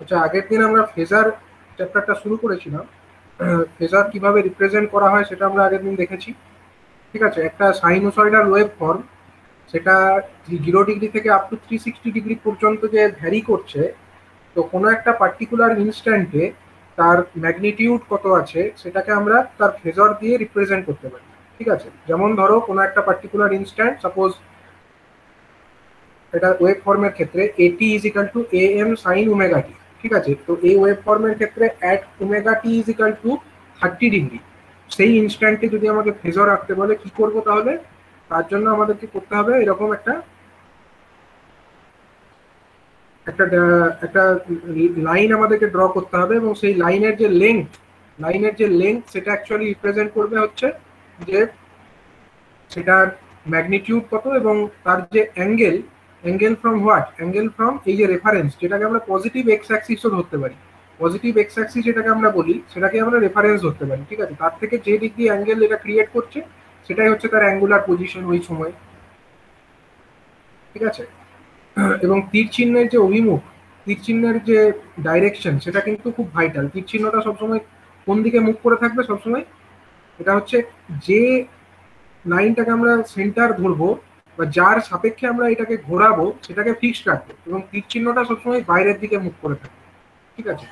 আচ্ছা, আগের দিন আমরা ফেজার চ্যাপ্টারটা শুরু করেছিলাম। ফেজার কিভাবে রিপ্রেজেন্ট করা হয় সেটা আমরা আগের দিন দেখেছি। ঠিক আছে, একটা সাইনোসয়েডাল ওয়েভ ফর্ম, সেটা 0 ডিগ্রি থেকে আপ টু 360 ডিগ্রি পর্যন্ত যে ভ্যারি করছে, তো কোনো একটা পার্টিকুলার ইনস্ট্যান্টে তার ম্যাগনিটিউড কত আছে সেটাকে আমরা তার ফেজর দিয়ে রিপ্রেজেন্ট করতে পারি। ঠিক আছে, যেমন ধরো কোনো একটা পার্টিকুলার ইনস্ট্যান্ট, সাপোজ এটা ওয়েভ ফর্মের ক্ষেত্রে এটি is equal to E M sine omega T. ঠিক আছে, তো এই ওয়েভ ফর্মের ক্ষেত্রে at omega T is equal to 30 degree, সেই ইনস্ট্যান্টে যদি আমাকে ফেজর রাখতে বলে কি করব, তাহলে তার জন্য আমাদেরকে করতে হবে এরকম একটা একটা একটা লাইন আমাদেরকে ড্র করতে হবে, এবং সেই লাইনের যে লেংথ সেটা অ্যাকচুয়ালি রিপ্রেজেন্ট করবে হচ্ছে যে সেটার ম্যাগনিটিউড কত, এবং তার যে angle from what, angle from এই যে রেফারেন্স, যেটাকে আমরা পজিটিভ এক্স অ্যাক্সিসও ধরতে পারি। পজিটিভ এক্স অ্যাক্সিস যেটাকে আমরা বলি, সেটাকে আমরা রেফারেন্স ধরতে পারি। ঠিক আছে, তার থেকে যে ডিগ্রি অ্যাঙ্গেল এটা ক্রিয়েট করছে সেটাই হচ্ছে তার অ্যাঙ্গুলার পজিশন ওই সময়। ঠিক আছে, এবং তীর চিহ্নের যে অভিমুখ, তীর চিহ্নের যে ডাইরেকশন, সেটা কিন্তু খুব ভাইটাল। তীর চিহ্নটা সবসময় কোন দিকে মুখ করে থাকবে সবসময়, এটা হচ্ছে যে লাইনটাকে আমরা সেন্টার ধরবো বা যার সাপেক্ষে আমরা এটাকে ঘোরাবো সেটাকে ফিক্সড রাখবো, এবং তীর চিহ্নটা সবসময় বাইরের দিকে মুখ করে থাকবে। ঠিক আছে,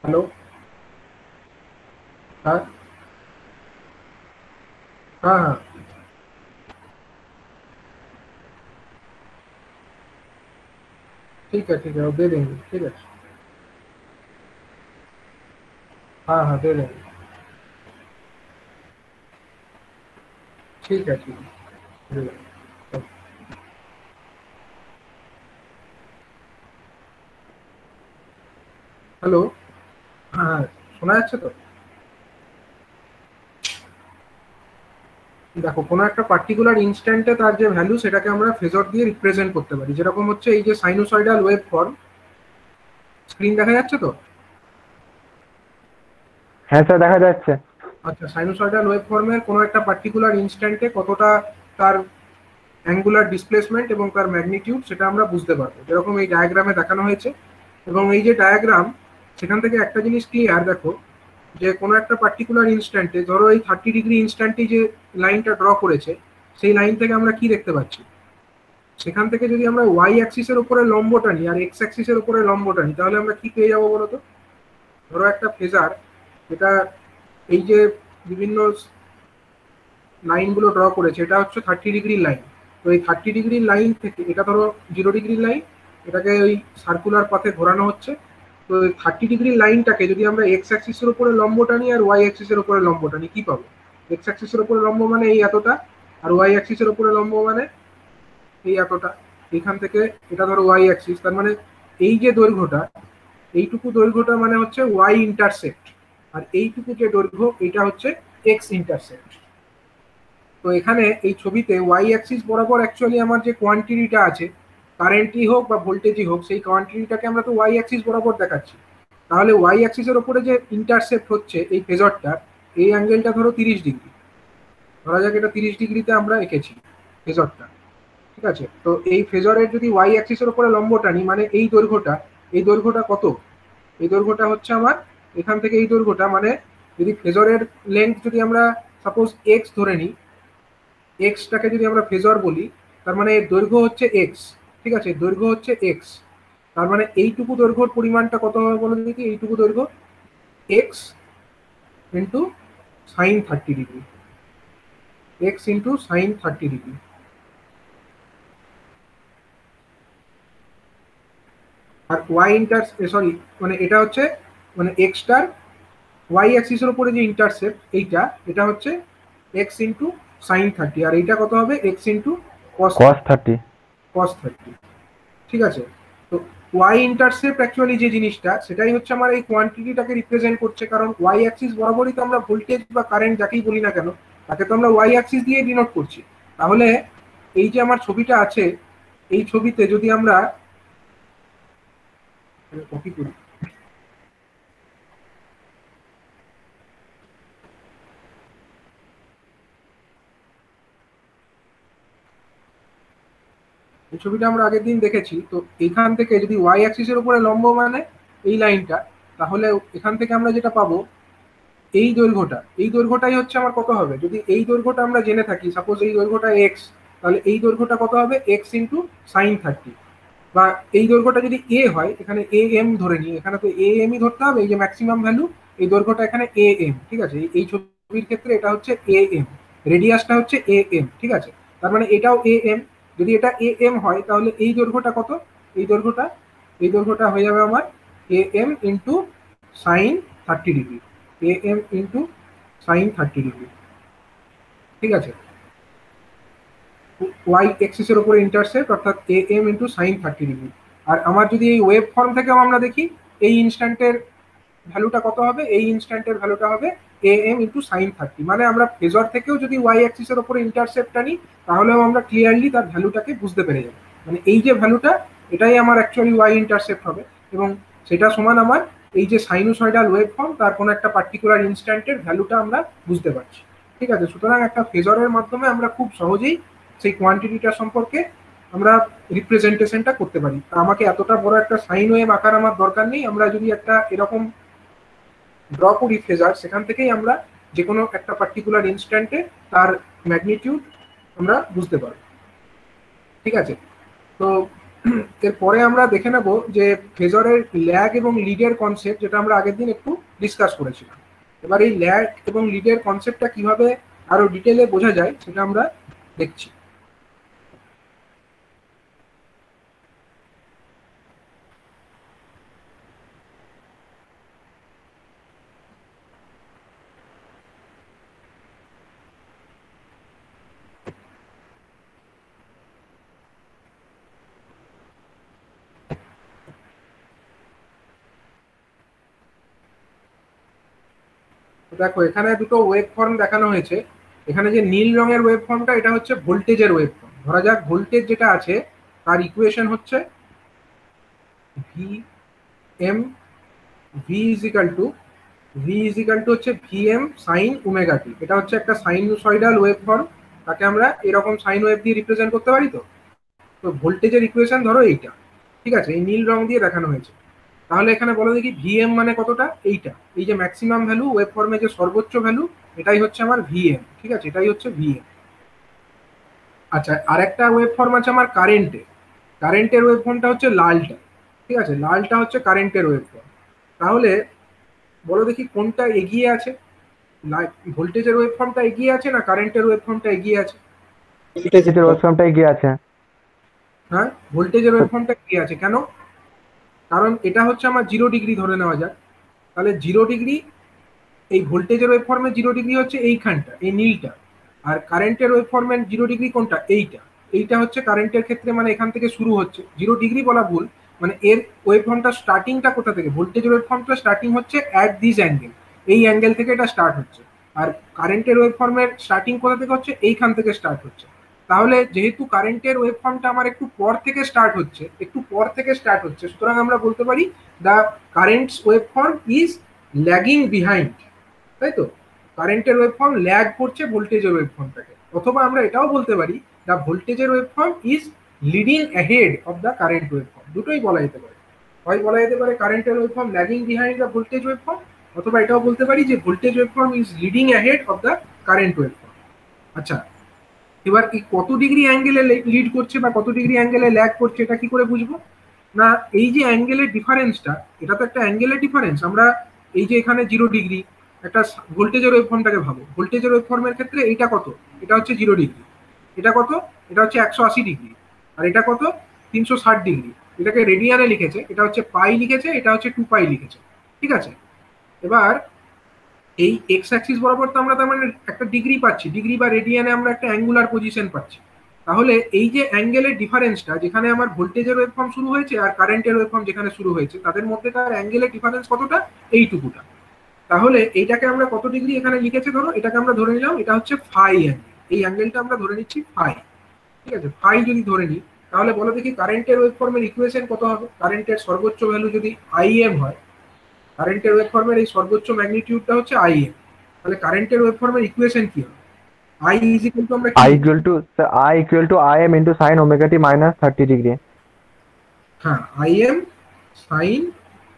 হ্যালো, হ্যাঁ হ্যাঁ হ্যাঁ, ठीक है ठीक है, वो दे देंगे। ठीक है, हाँ हाँ दे देंगे। ठीक है दे देंगे। হ্যালো, হ্যাঁ শোনা যাচ্ছে তো? দেখো, কোনো একটা পার্টিকুলার ইনস্ট্যান্টে তার যে ভ্যালু সেটাকে আমরা ফেজর দিয়ে রিপ্রেজেন্ট করতে পারি, যেরকম হচ্ছে এই যে সাইনোসয়েডাল ওয়েভ ফর্ম। স্ক্রিন দেখা যাচ্ছে তো? হ্যাঁ স্যার, দেখা যাচ্ছে। আচ্ছা, সাইনোসয়েডাল ওয়েভ ফর্মের কোনো একটা পার্টিকুলার ইনস্ট্যান্টে কতটা তার অ্যাঙ্গুলার ডিসপ্লেসমেন্ট এবং তার ম্যাগনিটিউড সেটা আমরা বুঝতে পারবো, যেরকম এই ডায়াগ্রামে দেখানো হয়েছে। এবং এই যে ডায়াগ্রাম, সেখান থেকে একটা জিনিস ক্লিয়ার, দেখো যে কোনো একটা পার্টিকুলার ইনস্ট্যান্টে, ধরো এই 30 ডিগ্রি ইনস্ট্যান্টে যে লাইনটা ড্র করেছে, সেই লাইন থেকে আমরা কি দেখতে পাচ্ছি, সেখান থেকে যদি আমরা ওয়াই অ্যাক্সিসের উপরে লম্ব টানি আর এক্স অ্যাক্সিসের উপরে লম্ব টানি, তাহলে আমরা কি পেয়ে যাবো বলতো? ধরো একটা ফেজার, যেটা এই যে বিভিন্ন লাইনগুলো ড্র করেছে, এটা হচ্ছে 30 ডিগ্রি লাইন। তো এই 30 ডিগ্রি লাইন থেকে এটা ধরো 0 ডিগ্রি লাইন, এটাকে ওই সার্কুলার পাথে ঘোরানো হচ্ছে। তো 30 ডিগ্রি লাইনটাকে যদি আমরা এক্স অ্যাক্সিসের উপরে লম্ব টানি আর ওয়াই অ্যাক্সিসের উপরে লম্ব টানি, কি পাবো? এক্স অ্যাক্সিসের উপরে লম্ব মানে এই এতটা, আর ওয়াই অ্যাক্সিসের উপরে লম্ব মানে এই এতটা। এখান থেকে এটা ধরো ওয়াই অ্যাক্সিস, তার মানে এই যে দৈর্ঘ্যটা, এইটুকু দৈর্ঘ্যটা মানে হচ্ছে ওয়াই ইন্টারসেপ্ট, আর এইটুকু যে দৈর্ঘ্য এটা হচ্ছে এক্স ইন্টারসেপ্ট। তো এখানে এই ছবিতে ওয়াই অ্যাক্সিস বরাবর অ্যাকচুয়ালি আমার যে কোয়ান্টিটিটা আছে, কারেন্টই হোক বা ভোল্টেজই হোক, সেই কোয়ান্টিটিটাকে আমরা তো ওয়াই অ্যাক্সিস বরাবর দেখাচ্ছি। তাহলে ওয়াই অ্যাক্সিসের উপরে যে ইন্টারসেপ্ট হচ্ছে এই ফেজরটা, এই অ্যাঙ্গেলটা ধরো 30 ডিগ্রি, ধরা যাক এটা 30 ডিগ্রিতে আমরা এঁকেছি ফেজরটা। ঠিক আছে, তো এই ফেজরের যদি ওয়াই অ্যাক্সিসের উপরে লম্ব টানি, মানে এই দৈর্ঘ্যটা কত? এই দৈর্ঘ্যটা হচ্ছে আমার এখান থেকে এই দৈর্ঘ্যটা, মানে যদি ফেজরের লেন্থ যদি আমরা সাপোজ এক্স ধরে নিই, এক্সটাকে যদি আমরা ফেজর বলি, তার মানে এর দৈর্ঘ্য হচ্ছে এক্স। ঠিক আছে, দৈর্ঘ্য হচ্ছে এক্স, তার মানে এইটুকু দৈর্ঘ্যর পরিমাণটা কত হবে বলে দেখি, এইটুকু দৈর্ঘ্য X into sine 30 degree, X into sine 30 degree. আর ওয়াই ইন্টার সরি, মানে এটা হচ্ছে মানে এক্সটার ওয়াই অ্যাক্সিসের উপরে যে ইন্টারসেপ্ট এইটা, এটা হচ্ছে এক্স ইন্টু সাইন 30, আর এইটা কত হবে? এক্স ইন্টু কস কস 30। 30। কস 30। ঠিক আছে, তো ওয়াই ইন্টারসেপ্ট অ্যাকচুয়ালি যে জিনিসটা, সেটাই হচ্ছে আমার এই কোয়ান্টিটিটাকে রিপ্রেজেন্ট করছে, কারণ ওয়াই অ্যাক্সিস বরাবরই তো আমরা ভোল্টেজ বা কারেন্ট যাকেই বলি না কেন, তাকে তো আমরা ওয়াই অ্যাক্সিস দিয়ে ডিনোট করছি। তাহলে এই যে আমার ছবিটা আছে, এই ছবিতে যদি আমরা কপি করি, এই ছবিটা আমরা আগের দিন দেখেছি। তো এখান থেকে যদি ওয়াই অ্যাক্সিসের উপরে লম্ব মানে এই লাইনটা, তাহলে এখান থেকে আমরা যেটা পাবো এই দৈর্ঘ্যটাই হচ্ছে আমার কত হবে, যদি এই দৈর্ঘ্যটা আমরা জেনে থাকি, সাপোজ এই দৈর্ঘ্যটা এক্স, তাহলে এই দৈর্ঘ্যটা কত হবে, এক্স ইন্টু সাইন 30। বা এই দৈর্ঘ্যটা যদি এ হয়, এখানে এ এম ধরে নিই, এখানে তো এ এমই ধরতে হবে, এই যে ম্যাক্সিমাম ভ্যালু, এই দৈর্ঘ্যটা এখানে এ এম, ঠিক আছে। এই ছবির ক্ষেত্রে এটা হচ্ছে এ এম, রেডিয়াসটা হচ্ছে এ এম, ঠিক আছে। তার মানে এটাও এ এম। যদি এটা এ এম হয়, তাহলে এই দৈর্ঘ্যটা কত, এই দৈর্ঘ্যটা হয়ে যাবে আমার A M into sine 30 degree, A M into sine 30 degree, ঠিক আছে। ওয়াই এক্সিসের উপরে ইন্টারসেপ্ট, অর্থাৎ A M into sine 30 degree. আর আমার যদি এই ওয়েভ ফর্ম থেকেও আমরা দেখি, এই ইনস্ট্যান্টের ভ্যালুটা কত হবে, এই ইনস্ট্যান্টের ভ্যালুটা হবে এ এম ইন্টু সাইন 30। মানে আমরা ফেজর থেকেও যদি ওয়াই অ্যাক্সিসের উপরে ইন্টারসেপ্টটা নিই, তাহলেও আমরা ক্লিয়ারলি তার ভ্যালুটাকে বুঝতে পেরে যাবো। মানে এই যে ভ্যালুটা, এটাই আমার অ্যাকচুয়ালি ওয়াই ইন্টারসেপ্ট হবে, এবং সেটা সমান আমার এই যে সাইনোসয়েডাল ওয়েভ ফর্ম, তার কোনো একটা পার্টিকুলার ইনস্ট্যান্টের ভ্যালুটা আমরা বুঝতে পারছি, ঠিক আছে। সুতরাং একটা ফেজরের মাধ্যমে আমরা খুব সহজেই সেই কোয়ান্টিটিটা সম্পর্কে আমরা রিপ্রেজেন্টেশনটা করতে পারি। আমাকে এতটা বড় একটা সাইন ওয়েভ আকার আমার দরকার নেই, আমরা যদি একটা এরকম ড্র করি ফেজার, সেখান থেকেই আমরা যে কোনো একটা পার্টিকুলার ইনস্ট্যান্টে তার ম্যাগনিটিউড আমরা বুঝতে পারবো, ঠিক আছে। তো এরপরে আমরা দেখে নেব যে ফেজরের ল্যাগ এবং লিডের কনসেপ্ট, যেটা আমরা আগের দিন একটু ডিসকাস করেছিলাম। এবার এই ল্যাগ এবং লিডের কনসেপ্টটা কিভাবে আরো ডিটেলে বোঝা যায় সেটা আমরা দেখছি। দেখো, এখানে দুটো ওয়েভ ফর্ম দেখানো হয়েছে। এখানে যে নীল রঙের ওয়েভ ফর্মটা, এটা হচ্ছে ভোল্টেজের ওয়েভ ফর্ম। ধরা যাক ভোল্টেজ যেটা আছে তার ইকুয়েশন হচ্ছে V M, V equal to হচ্ছে V M sine omega T. এটা হচ্ছে একটা সাইনোসয়েডাল ওয়েভ ফর্ম, তাকে আমরা এরকম সাইন ওয়েভ দিয়ে রিপ্রেজেন্ট করতে পারি। তো তো ভোল্টেজের ইকুয়েশন ধরো এইটা, ঠিক আছে, এই নীল রং দিয়ে দেখানো হয়েছে। তাহলে এখানে বলো দেখি ভিএম মানে কতটা, এইটা, এই যে ম্যাক্সিমাম ভ্যালু ওয়েব ফর্মে যে সর্বোচ্চ ভ্যালু, এটাই হচ্ছে আমার ভিএম, ঠিক আছে, এটাই হচ্ছে ভিএম। আচ্ছা, আরেকটা ওয়েব ফর্ম আছে আমার কারেন্টের। কারেন্টের ওয়েব ফর্মটা হচ্ছে লালটা, ঠিক আছে, লালটা হচ্ছে কারেন্টের ওয়েব ফর্ম। তাহলে বলো দেখি কোনটা এগিয়ে আছে, ভোল্টেজের ওয়েব ফর্মটা এগিয়ে আছে না কারেন্টের ওয়েব ফর্মটা এগিয়ে আছে? ভোল্টেজের ওয়েবফর্মটা এগিয়ে আছে। হ্যাঁ, ভোল্টেজের ওয়েব ফর্মটা এগিয়ে আছে। কেন? কারণ এটা হচ্ছে আমার 0 ডিগ্রি ধরে নেওয়া যাক। তাহলে 0 ডিগ্রি, এই ভোল্টেজের ওয়েব ফর্মের 0 ডিগ্রি হচ্ছে এইখানটা, এই নীলটা। আর কারেন্টের ওয়েব ফর্মের 0 ডিগ্রি কোনটা, এইটা। এইটা হচ্ছে কারেন্টের ক্ষেত্রে, মানে এখান থেকে শুরু হচ্ছে। 0 ডিগ্রি বলা ভুল, মানে এর ওয়েব ফর্মটা স্টার্টিংটা কোথা থেকে, ভোল্টেজের ওয়েব ফর্মটা স্টার্টিং হচ্ছে অ্যাট দিস অ্যাঙ্গেল, এই অ্যাঙ্গেল থেকে এটা স্টার্ট হচ্ছে। আর কারেন্টের ওয়েব ফর্মের স্টার্টিং কোথা থেকে হচ্ছে, এইখান থেকে স্টার্ট হচ্ছে। তাহলে যেহেতু কারেন্টের ওয়েব ফর্মটা আমার একটু পর থেকে স্টার্ট হচ্ছে, সুতরাং আমরা বলতে পারি the currents web form is lagging behind, তাই তো। কারেন্টের ওয়েব ফর্ম ল্যাগ করছে ভোল্টেজের ওয়েব ফর্মটাকে। অথবা আমরা এটাও বলতে পারি দ্য ভোল্টেজের web form is leading ahead of the current web form. দুটোই বলা যেতে পারে। হয় বলা যেতে পারে কারেন্টের web form lagging behind the voltage web form, অথবা এটাও বলতে পারি যে voltage web form is leading ahead of the current web form. আচ্ছা, এবার এই কত ডিগ্রি অ্যাঙ্গেলে লিড করছে বা কত ডিগ্রি অ্যাঙ্গেলে ল্যাগ করছে, এটা কি করে বুঝবো? না, এই যে অ্যাঙ্গেলের ডিফারেন্সটা, এটা তো একটা অ্যাঙ্গেলের ডিফারেন্স। আমরা এই যে এখানে 0 ডিগ্রি, একটা ভোল্টেজের ওয়েব ফর্মটাকে ভাবো, ভোল্টেজের ওয়েব ফর্মের ক্ষেত্রে এইটা কত, এটা হচ্ছে 0 ডিগ্রি। এটা কত, এটা হচ্ছে 180 ডিগ্রি। আর এটা কত, 360 ডিগ্রি। এটাকে রেডিয়ানে লিখেছে, এটা হচ্ছে পাই লিখেছে, এটা হচ্ছে 2 পাই লিখেছে, ঠিক আছে। এবার এই এক্স অ্যাক্সিস বরাবর তো আমরা তার মানে একটা ডিগ্রি পাচ্ছি, ডিগ্রি বা রেডিয়ানে আমরা একটা অ্যাঙ্গুলার পজিশন পাচ্ছি। তাহলে এই যে অ্যাঙ্গেলের ডিফারেন্সটা, যেখানে আমার ভোল্টেজের ওয়েভফর্ম শুরু হয়েছে আর কারেন্টের ওয়েভফর্ম যেখানে শুরু হয়েছে, তাদের মধ্যে তার অ্যাঙ্গেলের ডিফারেন্স কতটা, এইটুকুটা। তাহলে এইটাকে আমরা কত ডিগ্রি এখানে লিখেছে, ধরো এটাকে আমরা ধরে নিলাম এটা হচ্ছে ফাই অ্যাঙ্গেল। এই অ্যাঙ্গেলটা আমরা ধরে নিচ্ছি ফাই, ঠিক আছে। ফাই যদি ধরে নিই, তাহলে বলো দেখি কারেন্টের ওয়েভফর্মের ইকুয়েশন কত হবে। কারেন্টের সর্বোচ্চ ভ্যালু যদি আইএম হয়, কারেন্টের ওয়েভফর্মের এই সর্বোচ্চ ম্যাগনিটিউডটা হচ্ছে আইএম, তাহলে কারেন্টের ওয়েভফর্মের ইকুয়েশন কি হবে? আই ইজ ইকুয়াল টু আমরা কি I লিখি? equal to sir, I equal to Im into sin omega t minus 30 degree. হ্যাঁ, I M sine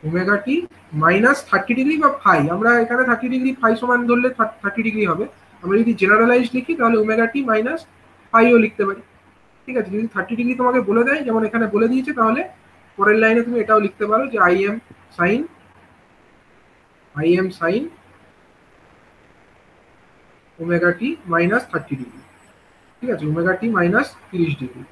omega T minus 30 degree বা ফাই, আমরা এখানে 30 ডিগ্রি ফাই সমান ধরলে 30 ডিগ্রি হবে। আমরা যদি জেনারেলাইজ লিখি তাহলে ওমেগা টি মাইনাস ফাইও লিখতে পারি। ঠিক আছে, যদি 30 ডিগ্রি তোমাকে বলে দেয় যেমন এখানে বলে দিয়েছে, তাহলে পরের লাইনে তুমি এটাও লিখতে পারো যে I M sine omega T minus 30 degree. ঠিক আছে, ওমেগা টি মাইনাস 30 ডিগ্রি,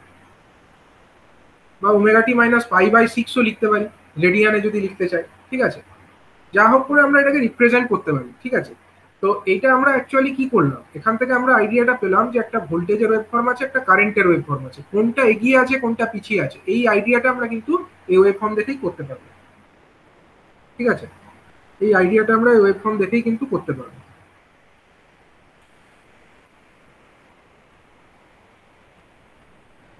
বা omega T minus pi by 6ও লিখতে পারি রেডিয়ানে যদি লিখতে চাই। ঠিক আছে, যা হোক করে আমরা এটাকে রিপ্রেজেন্ট করতে পারি। ঠিক আছে, তো এইটা আমরা অ্যাকচুয়ালি কি করলাম, এখান থেকে আমরা আইডিয়াটা পেলাম যে একটা ভোল্টেজের ওয়েভফর্ম আছে, একটা কারেন্টের ওয়েভফর্ম আছে, কোনটা এগিয়ে আছে কোনটা পিছিয়ে আছে, এই আইডিয়াটা আমরা কিন্তু এই ওয়েভফর্ম দেখেই করতে পারবো। ঠিক আছে, এই আইডিয়াটা আমরা এই ওয়েভফর্ম দেখেই কিন্তু করতে পারবো।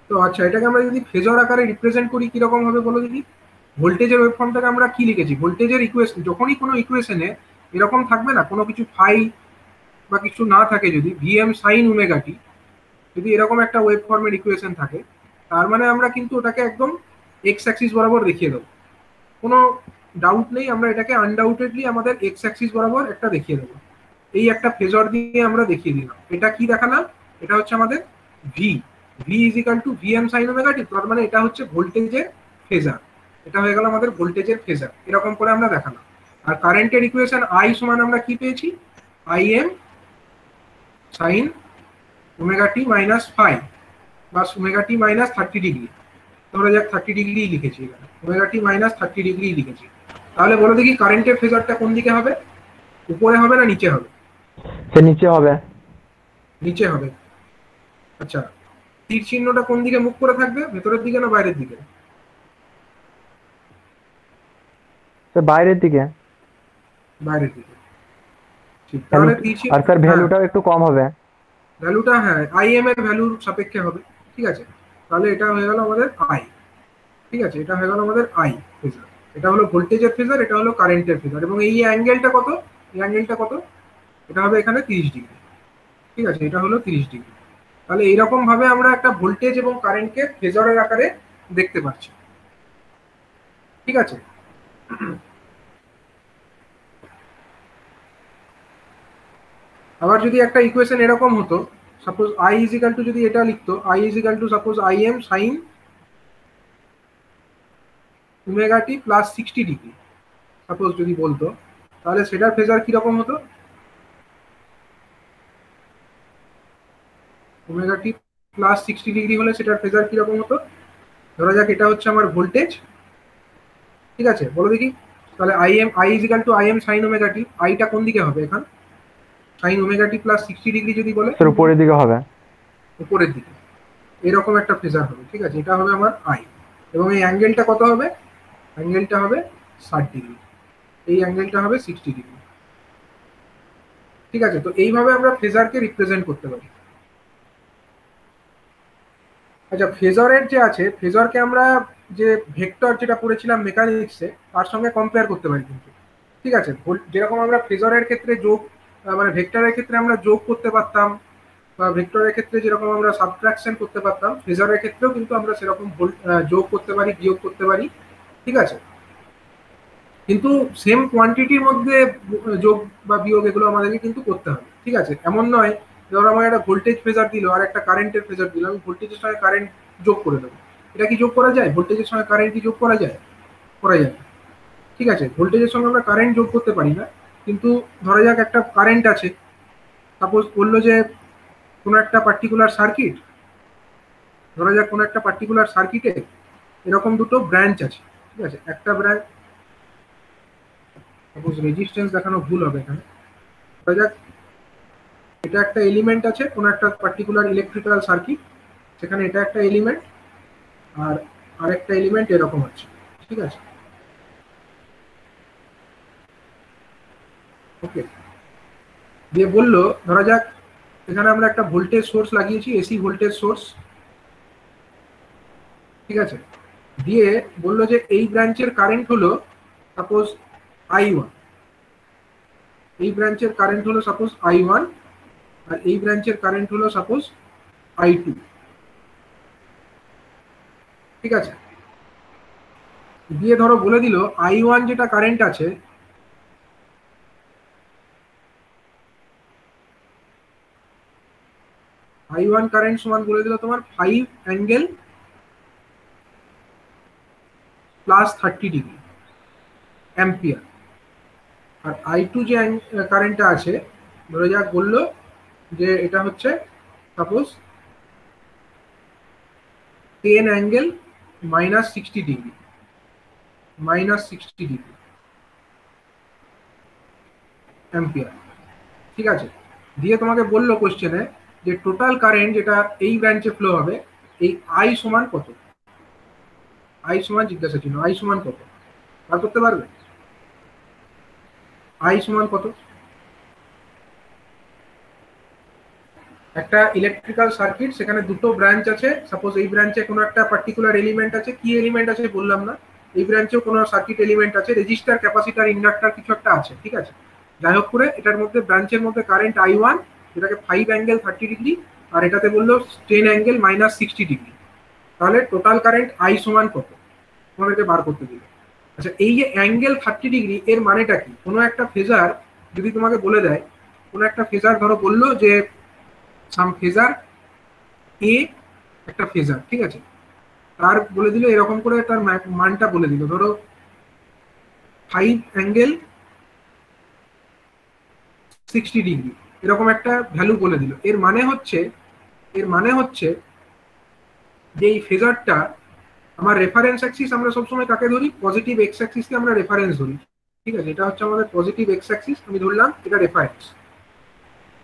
তো আচ্ছা, এটাকে আমরা যদি ফেজর আকারে রিপ্রেজেন্ট করি কিরকম হবে বলো দেখি। ভোল্টেজের ওয়েভফর্মটাকে আমরা কি লিখেছি, ভোল্টেজের ইকুয়েশন, যখনই কোনো ইকুয়েশনে এরকম থাকবে না, কোনো কিছু ফাই বা কিছু না থাকে, যদি ভিএম সাইন ওমেগা টি যদি এরকম একটা ওয়েভ ফর্মের ইকুয়েশন থাকে, তার মানে আমরা কিন্তু ওটাকে একদম এক্স অ্যাক্সিস বরাবর দেখিয়ে দেবো। কোনো ডাউট নেই, আমরা এটাকে আনডাউটেডলি আমাদের এক্স অ্যাক্সিস বরাবর একটা দেখিয়ে দেবো। এই একটা ফেজর দিয়ে আমরা দেখিয়ে দিলাম। এটা কি দেখালাম, এটা হচ্ছে আমাদের V, V is equal to VM sine omega T, তার মানে এটা হচ্ছে ভোল্টেজের ফেজার। এটা হয়ে গেল আমাদের ভোল্টেজের ফেজার, এরকম করে আমরা দেখালাম। আর কারেন্টের ইকুয়েশন আই সমান আমরা কি পেয়েছি, I M sine omega T minus phi বা ওমেগা টি মাইনাস 30 ডিগ্রি, ধরা যাক 30 ডিগ্রি লিখেছি, এখানে ওমেগা টি মাইনাস 30 ডিগ্রি লিখেছি। তাহলে বলো দেখি কারেন্টের ফেজারটা কোন দিকে হবে, উপরে হবে না নিচে হবে? সে নিচে হবে। নিচে হবে। আচ্ছা, তীর চিহ্নটা কোন দিকে মুখ করে থাকবে, ভেতরের দিকে না বাইরের দিকে? সে বাইরের দিকে। বাইরের দিকে। ঠিক, তাহলে তীর চিহ্ন, আর স্যার ভ্যালুটাও একটু কম হবে। ভ্যালুটা হ্যাঁ আই এম এর ভ্যালুর সাপেক্ষে হবে। ঠিক আছে, তাহলে এটা হয়ে গেল আমাদের আই। ঠিক আছে, এটা হয়ে গেল আমাদের আই ফেজার। এটা হলো ভোল্টেজের ফেজার, এটা হলো কারেন্টের ফেজার। এবং এই অ্যাঙ্গেলটা কত, এই অ্যাঙ্গেলটা কত, এটা হবে এখানে 30 ডিগ্রি। ঠিক আছে, এটা হলো 30 ডিগ্রি। তাহলে এইরকম ভাবে আমরা একটা ভোল্টেজ এবং কারেন্টকে ফেজারের আকারে দেখতে পাচ্ছি। ঠিক আছে, আবার যদি একটা ইকুয়েশন এরকম হতো, suppose I is equal two, যদি এটা লিখতো I is equal two suppose I M sine omega T plus 60 degree, suppose যদি বলতো, তাহলে সেটার ফেজার কিরকম হতো, ওমেগা টি প্লাস 60 ডিগ্রি হলে সেটার ফেজার কিরকম হতো। ধরা যাক এটা হচ্ছে আমার ভোল্টেজ। ঠিক আছে, বলো দেখি, তাহলে I is equal to I M sine omega T, আইটা কোন দিকে হবে, এখান sine omega T plus 60 degree যদি বলে, স্যার উপরের দিকে হবে। উপরের দিকে এরকম একটা ফেজার হবে। ঠিক আছে, এটা হবে আমার আই, এবং এই অ্যাঙ্গেলটা কত হবে, অ্যাঙ্গেলটা হবে 60 ডিগ্রি, এই অ্যাঙ্গেলটা হবে 60 ডিগ্রি। ঠিক আছে, তো এইভাবে আমরা ফেজারকে রিপ্রেজেন্ট করতে পারি। আচ্ছা, ফেজরের যে আছে, ফেজরকে আমরা যে ভেক্টর যেটা পড়েছিলাম মেকানিক্সে, তার সঙ্গে কম্পেয়ার করতে পারি কিন্তু। ঠিক আছে, যেরকম আমরা ফেজরের ক্ষেত্রে যোগ, মানে ভেক্টরের ক্ষেত্রে আমরা যোগ করতে পারতাম, বা ভেক্টরের ক্ষেত্রে যেরকম আমরা সাবট্রাকশন করতে পারতাম, ফেজরের ক্ষেত্রেও কিন্তু আমরা সেরকম যোগ করতে পারি, বিয়োগ করতে পারি। ঠিক আছে, কিন্তু সেম কোয়ান্টিটির মধ্যে যোগ বা বিয়োগ এগুলো আমাদেরকে কিন্তু করতে হবে। ঠিক আছে, এমন নয় ধরো আমার একটা ভোল্টেজ ফেজার দিল আর একটা কারেন্টের ফেজার দিল, আমি ভোল্টেজের সঙ্গে কারেন্ট যোগ করে দেবো। এটা কি যোগ করা যায়, ভোল্টেজের সঙ্গে কারেন্ট কি যোগ করা যায়? করা যায় না। ঠিক আছে, ভোল্টেজের সঙ্গে আমরা কারেন্ট যোগ করতে পারি না, কিন্তু ধরা যাক একটা কারেন্ট আছে, সাপোজ বললো যে কোনো একটা পার্টিকুলার সার্কিট, ধরা যাক কোনো একটা পার্টিকুলার সার্কিটে এরকম দুটো ব্রাঞ্চ আছে। ঠিক আছে, একটা ব্রাঞ্চ, সাপোজ রেজিস্ট্যান্স দেখানো ভুল হবে এখানে, ধরা যাক এটা একটা এলিমেন্ট আছে কোনো একটা পার্টিকুলার ইলেকট্রিক্যাল সার্কিট, সেখানে এটা একটা এলিমেন্ট আর আরেকটা এলিমেন্ট এরকম আছে। ঠিক আছে, ওকে, দিয়ে বললো ধরা যাক এখানে আমরা একটা ভোল্টেজ সোর্স লাগিয়েছি, এসি ভোল্টেজ সোর্স। ঠিক আছে, দিয়ে বললো যে এই ব্রাঞ্চের কারেন্ট হলো সাপোজ I1, এই ব্রাঞ্চের কারেন্ট হলো সাপোজ I1, আর এই ব্রাঞ্চের কারেন্ট হলো সাপোজ I2, ঠিক আছে। দিয়ে ধরো বলে দিল I1 যেটা কারেন্ট আছে, I1 কারেন্ট সমান বলে দিল তোমার 5 অ্যাঙ্গেল +30 ডিগ্রি অ্যাম্পিয়ার। আর I2 যে কারেন্টটা আছে, ধরে যাক বললো যে এটা হচ্ছে suppose 10 angle -60 degree, -60 degree ampere, ঠিক আছে। দিয়ে তোমাকে বললো কোশ্চেনে যে টোটাল কারেন্ট যেটা এই ব্রাঞ্চে ফ্লো হবে, এই I সমান কত, I সমান জিজ্ঞাসা ছিল, I সমান কত বার করতে পারবে? I সমান কত? একটা ইলেকট্রিক্যাল সার্কিট, সেখানে দুটো ব্রাঞ্চ আছে, সাপোজ এই ব্রাঞ্চে কোনো একটা পার্টিকুলার এলিমেন্ট আছে, কি এলিমেন্ট আছে বললাম না, এই ব্রাঞ্চেও কোনো সার্কিট এলিমেন্ট আছে, রেজিস্টার, ক্যাপাসিটর, ইন্ডাক্টর কিছু একটা আছে, ঠিক আছে। যাই হোক করে এটার মধ্যে ব্রাঞ্চের মধ্যে কারেন্ট I1, যেটাকে 5 অ্যাঙ্গেল 30 ডিগ্রি, আর এটাতে বললো 10 অ্যাঙ্গেল -60 ডিগ্রি। তাহলে টোটাল কারেন্ট I সমান কত তোমাদেরকে বার করতে দিল। আচ্ছা, এই যে অ্যাঙ্গেল 30 ডিগ্রি এর মানেটা কি? কোনো একটা ফেজার যদি তোমাকে বলে দেয়, কোনো একটা ফেজার ধরো বললো যে সাম ফেজার এ, একটা ফেজার, ঠিক আছে, তার বলে দিল এরকম করে, তার মানটা বলে দিল ধরো 5 অ্যাঙ্গেল 60 ডিগ্রি, এরকম একটা ভ্যালু বলে দিল। এর মানে হচ্ছে যে এই ফেজারটা আমার রেফারেন্স অ্যাক্সিস, আমরা সবসময় কাকে ধরি? পজিটিভ এক্স অ্যাক্সিসকে আমরা রেফারেন্স ধরি, ঠিক আছে। এটা হচ্ছে আমাদের পজিটিভ এক্স অ্যাক্সিস, আমি ধরলাম এটা রেফারেন্স।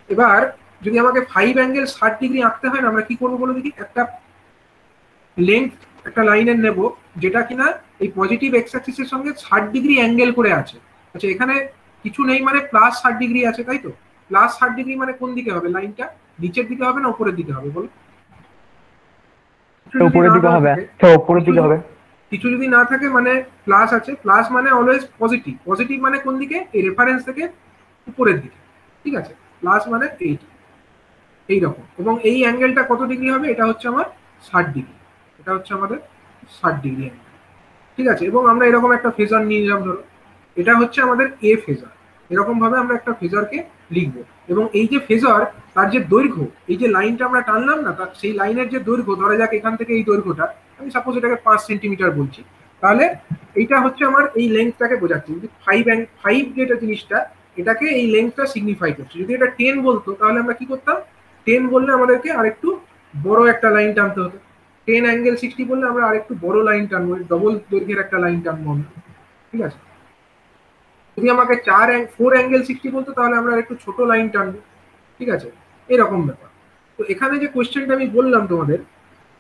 এবার যদি আমাকে 5 অ্যাঙ্গেল 60 ডিগ্রি আঁকতে হয় না, আমরা কি করবো বলে দেখি? একটা লেন্থ, একটা লাইনের নেব যেটা কিনা এই পজিটিভ এক্স অ্যাক্সিসের সঙ্গে 60 ডিগ্রি অ্যাঙ্গেল করে আছে। আচ্ছা, এখানে কিছু নেই মানে +60 ডিগ্রি আছে, তাই তো? +60 ডিগ্রি মানে কোন দিকে হবে লাইনটা? নিচের দিকে হবে না উপরের দিকে হবে বলো? উপরের দিকে হবে, উপরের দিকে হবে। কিছু যদি না থাকে মানে প্লাস আছে, প্লাস মানে অলওয়েজ পজিটিভ, পজিটিভ মানে কোন দিকে? এই রেফারেন্স থেকে উপরের দিকে, ঠিক আছে। প্লাস মানে এইরকম, এবং এই অ্যাঙ্গেলটা কত ডিগ্রি হবে? এটা হচ্ছে আমার 60 ডিগ্রি, এটা হচ্ছে আমাদের 60 ডিগ্রি অ্যাঙ্গেল, ঠিক আছে। এবং আমরা এরকম একটা ফেজার নিয়ে নিলাম, ধরো এটা হচ্ছে আমাদের এ ফেজার। এরকম ভাবে আমরা একটা ফেজারকে লিখবো, এবং এই যে ফেজার, তার যে দৈর্ঘ্য, এই যে লাইনটা আমরা টানলাম না, তার সেই লাইনের যে দৈর্ঘ্য, ধরা যাক এখান থেকে এই দৈর্ঘ্যটা, আমি সাপোজ এটাকে 5 সেন্টিমিটার বলছি, তাহলে এইটা হচ্ছে আমার এই লেন্থটাকে বোঝাচ্ছে। যদি 5 যেটা জিনিসটা, এটাকে এই লেন্থটা সিগনিফাই করছে। যদি এটা 10 বলতো তাহলে আমরা কি করতাম? 10 বললে আমাদেরকে আরেকটু বড় একটা লাইন টানতে হতো। 10 অ্যাঙ্গেল 60 বললে আমরা আরেকটু বড় লাইন টানবো, ডবল দৈর্ঘ্যের একটা লাইন টানবো, ঠিক আছে। যদি আমাকে 4 অ্যাঙ্গেল 60 বলতো তাহলে আমরা একটু ছোট লাইন টানবো, ঠিক আছে। এরকম ব্যাপার। তো এখানে যে কোশ্চেনটা আমি বললাম তোমাদের,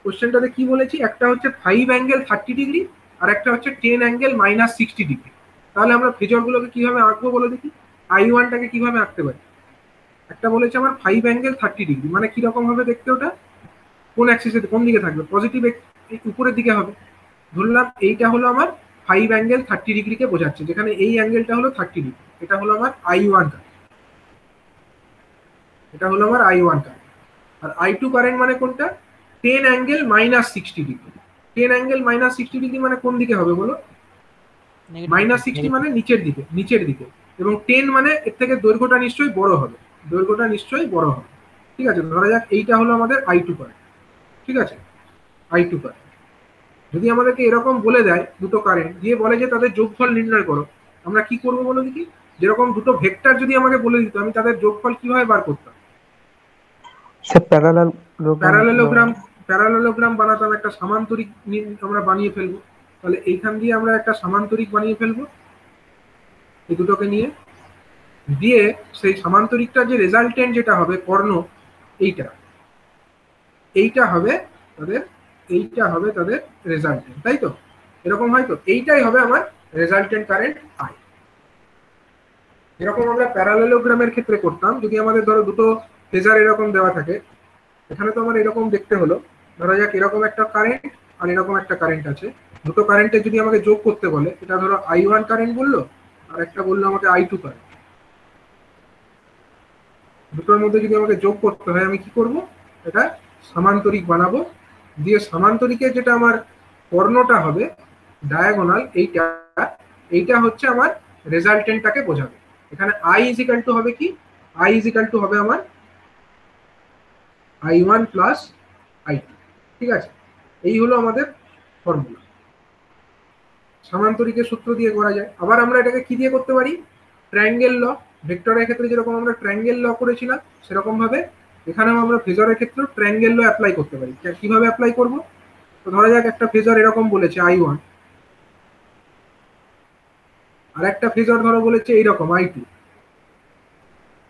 কোশ্চেনটাতে কি বলেছি? একটা হচ্ছে 5 অ্যাঙ্গেল 30 ডিগ্রি, আর একটা হচ্ছে 10 অ্যাঙ্গেল -60 ডিগ্রি। তাহলে আমরা ফেজরগুলোকে কিভাবে আঁকবো বলে দেখি? I1টাকে কিভাবে আঁকতে পারি? একটা বলেছে আমার 5 অ্যাঙ্গেল 30 ডিগ্রি, মানে কিরকম হবে দেখতে? ওটা কোন অ্যাক্সিসে, কোন দিকে থাকবে? পজিটিভ উপরের দিকে হবে। ধরলাম এইটা হলো আমার 5 অ্যাঙ্গেল 30 ডিগ্রিকে বোঝাচ্ছে, যেখানে এই অ্যাঙ্গেলটা হলো 30 ডিগ্রি। এটা হলো আমার I1 কারেন্ট, এটা হলো আমার I1 কারেন্ট। আর I2 কারেন্ট মানে কোনটা? 10 অ্যাঙ্গেল -60 ডিগ্রি। 10 অ্যাঙ্গেল -60 ডিগ্রি মানে কোন দিকে হবে বলো? -60 মানে নিচের দিকে, নিচের দিকে। এবং 10 মানে এর থেকে দৈর্ঘ্যটা নিশ্চয়ই বড় হবে, দৈর্ঘ্যটা নিশ্চয়ই বড় হবে, ঠিক আছে। ধরা যাক এইটা হলো আমাদের I2 কারেন্ট, ঠিক আছে, I2 কারেন্ট। যদি আমাদেরকে এরকম বলে দেয় দুটো কারেন্ট, দিয়ে বলে যে তাদের যোগফল নির্ণয় করো, আমরা কি করবো বলো দেখি? যেরকম দুটো ভেক্টর যদি আমাকে বলে দিত, আমি তাদের যোগফল কিভাবে বার করতাম? প্যারালেলোগ্রাম বানাতাম, একটা সামান্তরিক আমরা বানিয়ে ফেলবো। তাহলে এইখান দিয়ে আমরা একটা সামান্তরিক বানিয়ে ফেলবো এই দুটোকে নিয়ে, দিয়ে সেই সামান্তরিকটা যে রেজাল্টেন্ট যেটা হবে কর্ণ, এইটা হবে তাদের, এইটা হবে তাদের রেজাল্টেন্ট, তাই তো? এরকম হয়তো এইটাই হবে আমার রেজাল্টেন্ট কারেন্ট I। এরকম আমরা প্যারালেলোগ্রামের ক্ষেত্রে করতাম। যদি আমাদের ধরো দুটো ফেজার এরকম দেওয়া থাকে, এখানে তো আমার এরকম দেখতে হলো, ধরা যাক এরকম একটা কারেন্ট আর এরকম একটা কারেন্ট আছে। দুটো কারেন্টের যদি আমাকে যোগ করতে বলে, এটা ধরো I1 কারেন্ট বললো, আর একটা বললো আমাকে I2 কারেন্ট। দুটোর মধ্যে যদি আমাকে যোগ করতে হয় আমি কি করব, এটা সামান্তরিক বানাবো, দিয়ে সামান্তরিকের যেটা আমার কর্ণটা হবে ডায়াগোনাল, এইটা এইটা হচ্ছে আমার রেজাল্টেন্টটাকে বোঝাবে। এখানে আই ইজ ইকাল টু হবে কি, আই ইজ ইকাল টু হবে আমার I1 প্লাস I2। ঠিক আছে, এই হলো আমাদের ফর্মুলা। সামান্তরিকের সূত্র দিয়ে করা যায়। আবার আমরা এটাকে কি দিয়ে করতে পারি, ট্রায়াঙ্গেল ল। ভেক্টরের ক্ষেত্রে যেরকম আমরা ট্রায়াঙ্গেল ল করেছিলাম সেরকম ভাবে এখানেও আমরা ফেজরের ক্ষেত্রে ট্রায়াঙ্গেল ল অ্যাপ্লাই করতে পারি। কিভাবে অ্যাপ্লাই করব, তো ধরা যাক একটা ফেজর এরকম বলেছে I1, আর একটা ফেজর ধরো বলেছে এইরকম I2।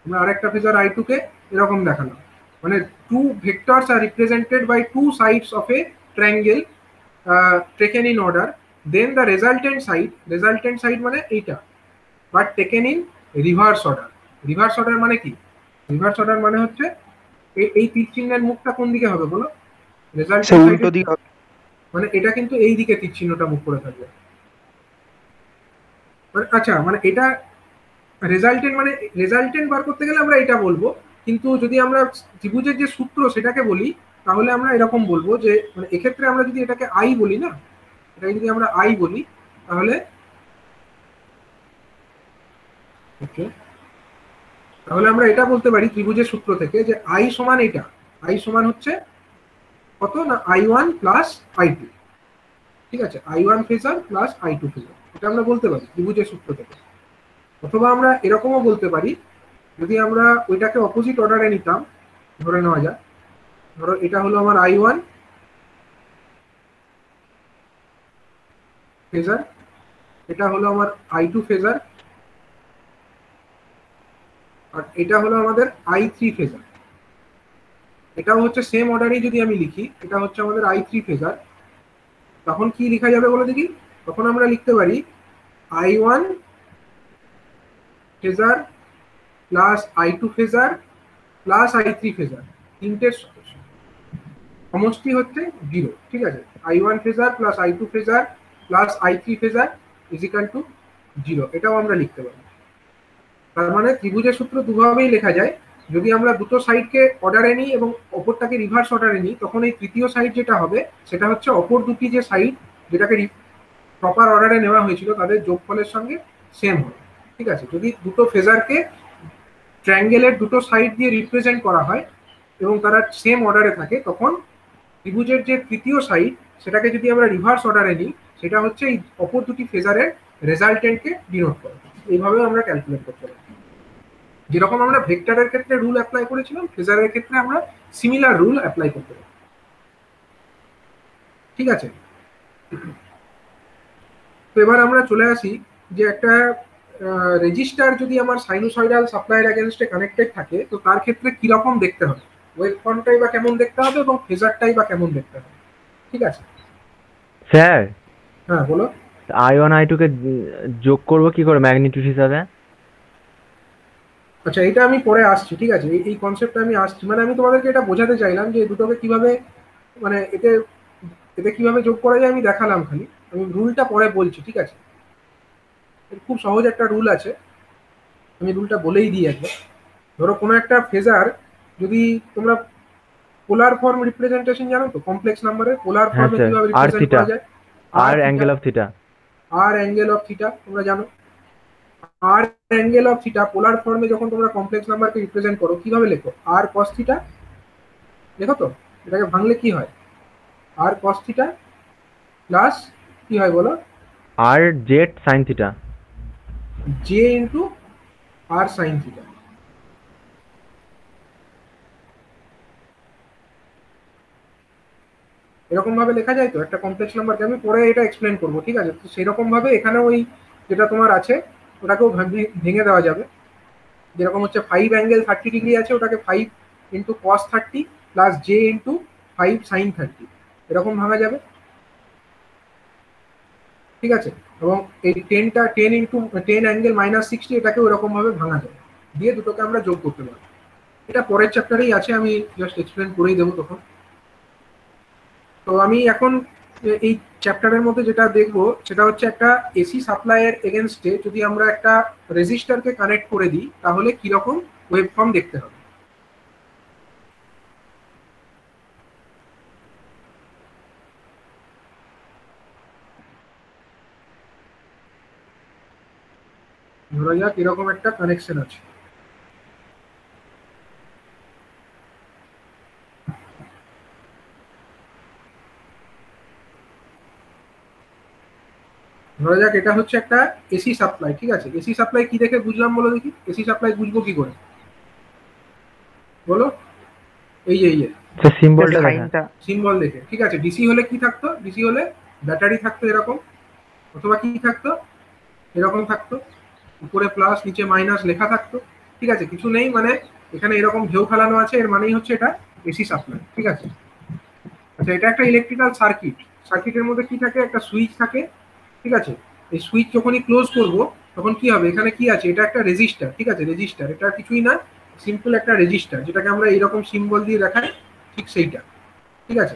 আমরা আরেকটা ফেজর I2 কে এরকম দেখালাম, মানে two vectors are represented by two sides of a triangle taken in order, then the resultant side মানে এইটা, but taken in reverse order. Reverse order মানে কি, রিভার্স অর্ডার মানে হচ্ছে এই তীর চিহ্নের মুখটা কোন দিকে হবে বলো, রেজাল্টেন্ট সাইডের দিকে, মানে এটা কিন্তু এই দিকে তীর চিহ্নটা মুখ করে থাকবে। আচ্ছা, মানে এটা রেজাল্টেন্ট, মানে রেজাল্টেন্ট বার করতে গেলে আমরা এটা বলবো, কিন্তু যদি আমরা ত্রিভুজের যে সূত্র সেটাকে বলি তাহলে আমরা এরকম বলবো যে, মানে এক্ষেত্রে আমরা যদি এটাকে আই বলি না, এটাকে যদি আমরা আই বলি তাহলে ওকে, তাহলে আমরা এটা বলতে পারি ত্রিভুজের সূত্র থেকে যে আই সমান এটা, আই সমান হচ্ছে কত না I1 প্লাস I2। ঠিক আছে, I1 phasor plus I2 phasor, এটা আমরা বলতে পারি ত্রিভুজের সূত্র থেকে। অথবা আমরা এরকমও বলতে পারি, যদি আমরা ওইটাকে অপোজিট অর্ডারে নিতাম, ধরে নেওয়া যাক, ধরো এটা হলো আমার I1 ফেজার, এটা হলো আমার I2 ফেজার, আর এটা হলো আমাদের I3 ফেজার। এটাও হচ্ছে সেম অর্ডারেই যদি আমি লিখি, এটা হচ্ছে আমাদের I3 ফেজার, তখন কি লেখা যাবে বলে দেখি, তখন আমরা লিখতে পারি I1 phasor plus I2 phasor plus I3 phasor, তিনটের সমষ্টি হচ্ছে 0। ঠিক আছে, I1 phasor plus I2 phasor plus I3 phasor is equal two 0, এটাও আমরা লিখতে পারি। তার মানে ত্রিভুজের সূত্র দুভাবেই লেখা যায়। যদি আমরা দুটো সাইডকে অর্ডারে নিই এবং অপরটাকে রিভার্স অর্ডারে নিই, তখন এই তৃতীয় সাইড যেটা হবে সেটা হচ্ছে অপর দুটি যে সাইড যেটাকে প্রপার অর্ডারে নেওয়া হয়েছিল তাদের যোগফলের সঙ্গে সেম হবে। ঠিক আছে, যদি দুটো ফেজারকে ট্রায়াঙ্গেলের দুটো সাইড দিয়ে রিপ্রেজেন্ট করা হয় এবং তারা সেম অর্ডারে থাকে, তখন ত্রিভুজের যে তৃতীয় সাইড সেটাকে যদি আমরা রিভার্স অর্ডারে নিই, সেটা হচ্ছে এই অপর দুটি ফেজারের রেজাল্টেন্টকে ডিনোট করে। এইভাবেও আমরা ক্যালকুলেট করতে পারি। যেরকম আমরা ভেক্টরের ক্ষেত্রে রুল অ্যাপ্লাই করেছিলাম, ফেজারের ক্ষেত্রে আমরা সিমিলার রুল অ্যাপ্লাই করতে পারি। ঠিক আছে, তো এবার আমরা চলে আসি যে একটা রেজিস্টার যদি আমার সাইনোসয়েডাল সাপ্লাইয়ের এগেনস্টে কানেক্টেড থাকে, তো তার ক্ষেত্রে কিরকম দেখতে হবে, ওয়েভফর্মটাই বা কেমন দেখতে হবে এবং ফেজারটাই বা কেমন দেখতে হবে। ঠিক আছে স্যার, হ্যাঁ বলো। I1 I2 কে যোগ করব কি করে ম্যাগনিটিউড হিসাবে? আচ্ছা, এটা আমি পরে আসছি। ঠিক আছে, এই কনসেপ্টটা আমি আসছি, মানে আমি তোমাদেরকে এটা বোঝাতে চাইলাম যে দুটোকে কিভাবে, মানে এতে এতে কিভাবে যোগ করা যায় আমি দেখালাম, খালি আমি রুলটা পরে বলছি। ঠিক আছে, খুব সহজ একটা রুল আছে, আমি রুলটা বলেই দিই একবার। ধরো কোনো একটা ফেজার যদি তোমরা পোলার ফর্ম রিপ্রেজেন্টেশন জানো তো, কমপ্লেক্স নাম্বারের পোলার ফর্মে কিভাবে রিপ্রেজেন্ট করা যায়, আর অ্যাঙ্গেল অফ থিটা, আর অ্যাঙ্গেল অফ থিটা তোমরা জানো। আর অ্যাঙ্গেল অফ থিটা পোলার ফর্মে যখন তোমরা কমপ্লেক্স নাম্বারকে রিপ্রেজেন্ট করো কিভাবে লেখো, আর কস থিটা লেখো তো, এটাকে ভাঙলে কি হয়, আর কস থিটা প্লাস কি হয় বলো, আর Z sine theta, J into R sine theta. এরকম ভাবে লেখা যায় তো একটা কমপ্লেক্স নাম্বারকে, আমি পরে এটা এক্সপ্লেন করবো। ঠিক আছে, তো সেরকম ভাবে এখানে ওই যেটা তোমার আছে ওটাকেও ভেঙে দেওয়া যাবে। যেরকম হচ্ছে 5 অ্যাঙ্গেল 30 ডিগ্রি আছে, ওটাকে 5 into cos 30 plus J into 5 sine 30, এরকম ভাঙা যাবে। ঠিক আছে, এবং এই 10 ইন্টু 10 অ্যাঙ্গেল মাইনাস 60 এটাকেও এরকম ভাবে ভাঙা যাবে, দিয়ে দুটোকে আমরা যোগ করতে পারবো। এটা পরের চ্যাপ্টারেই আছে, আমি জাস্ট এক্সপ্লেন করেই দেবো তখন। তো আমি এখন এই চ্যাপ্টারের মধ্যে যেটা দেখবো সেটা হচ্ছে একটা এসি সাপ্লাইয়ের এগেনস্টে যদি আমরা একটা রেজিস্টারকে কানেক্ট করে দিই তাহলে কিরকম ওয়েভফর্ম দেখতে হবে। ধরা যাক এরকম একটা কানেকশন আছে, ধরা যাক এটা হচ্ছে একটা এসি সাপ্লাই, ঠিক আছে। এসি সাপ্লাই কি দেখে বুঝলাম বলো দেখি, এসি সাপ্লাই বুঝবো কি করে বলো? এই যে সিম্বলটা দেখা। সাইনটা সিম্বল দেখে, ঠিক আছে। ডিসি হলে কি থাকতো, ডিসি হলে ব্যাটারি থাকতো এরকম, অথবা কি থাকতো, এরকম থাকতো, উপরে প্লাস নিচে মাইনাস লেখা থাকতো, ঠিক আছে। কিছু নেই মানে এখানে এরকম ঢেউ ফেলানো আছে, এর মানেই হচ্ছে এটা এসি সাপ্লাই, ঠিক আছে। আচ্ছা, এটা একটা ইলেকট্রিক্যাল সার্কিট, সার্কিটের মধ্যে কি থাকে, একটা সুইচ থাকে, ঠিক আছে। এই সুইচ যখনই ক্লোজ করব তখন কি হবে, এখানে কি আছে, এটা একটা রেজিস্টার, ঠিক আছে। রেজিস্টার এটা কিছুই না, সিম্পল একটা রেজিস্টার, যেটাকে আমরা এইরকম সিম্বল দিয়ে দেখাই, ঠিক সেইটা, ঠিক আছে।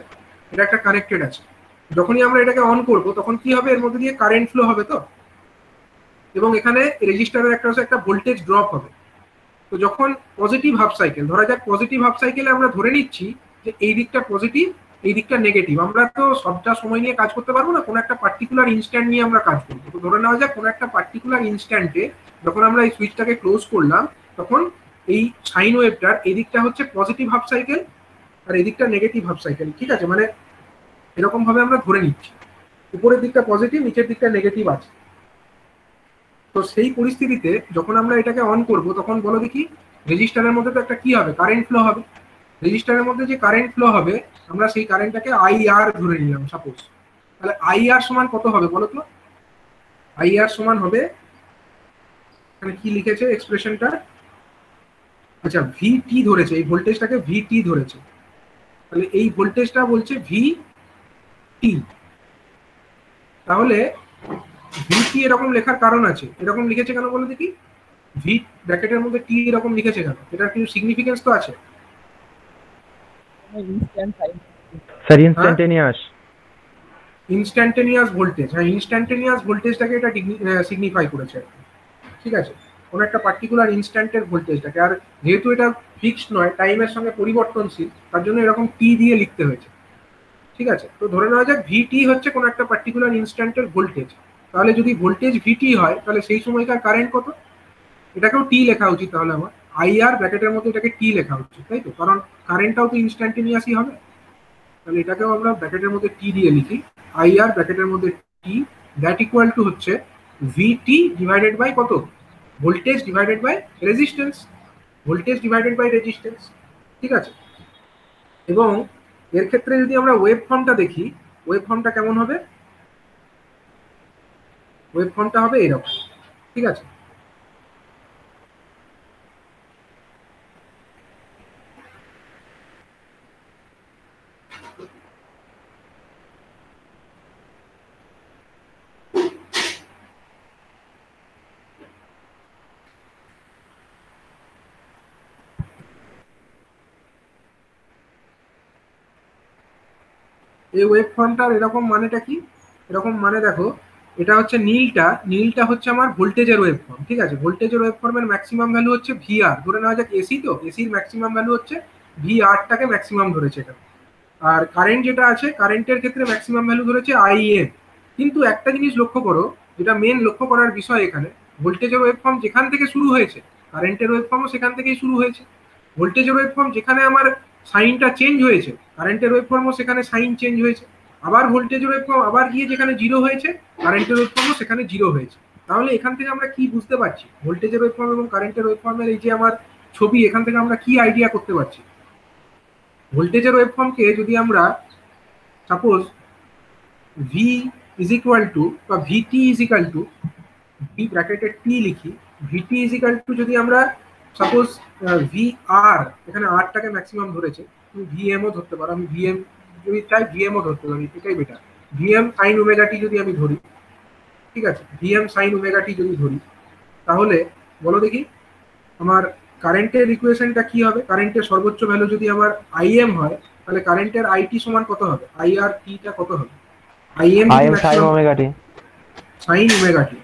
এটা একটা কানেক্টেড আছে। যখনই আমরা এটাকে অন করব তখন কি হবে, এর মধ্যে দিয়ে কারেন্ট ফ্লো হবে তো, এবং এখানে রেজিস্টারের একটা ভোল্টেজ ড্রপ হবে। তো যখন পজিটিভ হাফ সাইকেল, ধরা যাক পজিটিভ হাফ সাইকেলে আমরা ধরে নিচ্ছি যে এই দিকটা পজিটিভ, এই দিকটা নেগেটিভ। আমরা তো সবটা সময় নিয়ে কাজ করতে পারবো না, কোনো একটা পার্টিকুলার ইনস্ট্যান্ট নিয়ে আমরা কাজ করবো। তো ধরে নেওয়া যাক কোনো একটা পার্টিকুলার ইনস্ট্যান্টে যখন আমরা এই সুইচটাকে ক্লোজ করলাম, তখন এই সাইন ওয়েভটার এই দিকটা হচ্ছে পজিটিভ হাফ সাইকেল আর এই দিকটা নেগেটিভ হাফ সাইকেল, ঠিক আছে। মানে এরকম ভাবে আমরা ধরে নিচ্ছি, উপরের দিকটা পজিটিভ, নিচের দিকটা নেগেটিভ আছে। তো সেই পরিস্থিতিতে যখন আমরা এটাকে অন করব তখন বলো দেখি, রেজিস্টারের মধ্যে তো একটা কি হবে, কারেন্ট ফ্লো হবে। রেজিস্টারের মধ্যে যে কারেন্ট ফ্লো হবে, আমরা সেই কারেন্টটাকে আইআর ধরে নিলাম সাপোজ। তাহলে আইআর সমান কত হবে বলো তো? আইআর সমান হবে, এখানে কি লিখেছে এক্সপ্রেশনটা, আচ্ছা ভিটি ধরেছে, এই ভোল্টেজটাকে ভিটি ধরেছে, তাহলে এই ভোল্টেজটা বলছে ভিটি। তাহলে ভিটি এরকম লেখার কারণ আছে, এরকম লিখেছে কেন বলো দেখি, ভি ব্র্যাকেটের মধ্যে টি এরকম লিখেছে কেন, এটার কিছু সিগনিফিকেন্স তো আছে। Sir instantaneous. ইনস্ট্যান্টেনিয়াস ভোল্টেজ, হ্যাঁ ইনস্ট্যান্টেনিয়াস ভোল্টেজটাকে এটা সিগনিফাই করেছে, ঠিক আছে। কোনো একটা পার্টিকুলার ইনস্ট্যান্টের ভোল্টেজটাকে, আর যেহেতু এটা ফিক্সড নয়, টাইমের সঙ্গে পরিবর্তনশীল, তার জন্য এরকম টি দিয়ে লিখতে হয়েছে, ঠিক আছে। তো ধরে নেওয়া যাক ভিটি হচ্ছে কোনো একটা পার্টিকুলার ইনস্ট্যান্টের ভোল্টেজ। তাহলে যদি ভোল্টেজ ভিটি হয় তাহলে সেই সময়কার কারেন্ট কত, এটাকেও টি লেখা উচিত তাহলে আমার, আইআর ব্র্যাকেটের মধ্যে এটাকে টি লেখা উচিত, তাই তো, কারণ কারেন্টটাও তো ইনস্ট্যান্টেনিয়াসই হবে। তাহলে এটাকেও আমরা ব্র্যাকেটের মধ্যে টি দিয়ে লিখি, আইআর ব্র্যাকেটের মধ্যে টি, দ্যাট ইকুয়াল টু হচ্ছে ভিটি ডিভাইডেড বাই কত, voltage divided by resistance, voltage divided by resistance, ঠিক আছে। এবং এর ক্ষেত্রে যদি আমরা ওয়েভ ফর্মটা দেখি, ওয়েভ ফর্মটা কেমন হবে, ওয়েভ ফর্মটা হবে এরকম, ঠিক আছে। এই ওয়েভ ফর্মটার এরকম মানেটা কি, এরকম মানে দেখো, এটা হচ্ছে নীলটা, নীলটা হচ্ছে আমার ভোল্টেজের ওয়েভ ফর্ম, ঠিক আছে। ভোল্টেজের ওয়েভ ফর্মের ম্যাক্সিমাম ভ্যালু হচ্ছে ভিআর, ধরে নেওয়া যাক এসি, তো এসির ম্যাক্সিমাম ভ্যালু হচ্ছে ভিআরটাকে ম্যাক্সিমাম ধরেছে এটা। আর কারেন্ট যেটা আছে, কারেন্টের ক্ষেত্রে ম্যাক্সিমাম ভ্যালু ধরেছে আইএম। কিন্তু একটা জিনিস লক্ষ্য করো, যেটা মেন লক্ষ্য করার বিষয় এখানে, ভোল্টেজের ওয়েভ ফর্ম যেখান থেকে শুরু হয়েছে, কারেন্টের ওয়েভ ফর্মও সেখান থেকেই শুরু হয়েছে। ভোল্টেজের ওয়েভ ফর্ম যেখানে আমার সাইনটা চেঞ্জ হয়েছে, কারেন্টের ওয়েভ ফর্মও সেখানে সাইন চেঞ্জ হয়েছে। আবার ভোল্টেজের ওয়েভ ফর্ম আবার গিয়ে যেখানে জিরো হয়েছে, কারেন্টের ওয়েভ ফর্মও সেখানে জিরো হয়েছে। তাহলে এখান থেকে আমরা কি বুঝতে পারছি, ভোল্টেজের ওয়েভ ফর্ম এবং কারেন্টের ওয়েভ ফর্মের এই যে আমার ছবি, এখান থেকে আমরা কি আইডিয়া করতে পারছি, ভোল্টেজের ওয়েভ ফর্মকে যদি আমরা suppose V is equal to বা ভিটি ইজ ইকাল টু, ভি ব্র্যাকেটের টি লিখি, ভিটি ইজ ইকাল টু যদি আমরা সাপোজ ভি আর, এখানে আরটাকে ম্যাক্সিমাম ধরেছে, তুমি ভিএমও ধরতে পারো, আমি ভিএম যদি চাই ভিএমও ধরতে পারি, এটাই বেটার। ভিএম সাইন ওমেগা টি যদি আমি ধরি, ঠিক আছে, ভিএম সাইন ওমেগা টি যদি ধরি, তাহলে বলো দেখি আমার কারেন্টের ইকুয়েশনটা কি হবে, কারেন্টের সর্বোচ্চ ভ্যালু যদি আমার আইএম হয়, তাহলে কারেন্টের আইটি সমান কত হবে, আইআর টিটা কত হবে, IM sine omega T, sine omega T.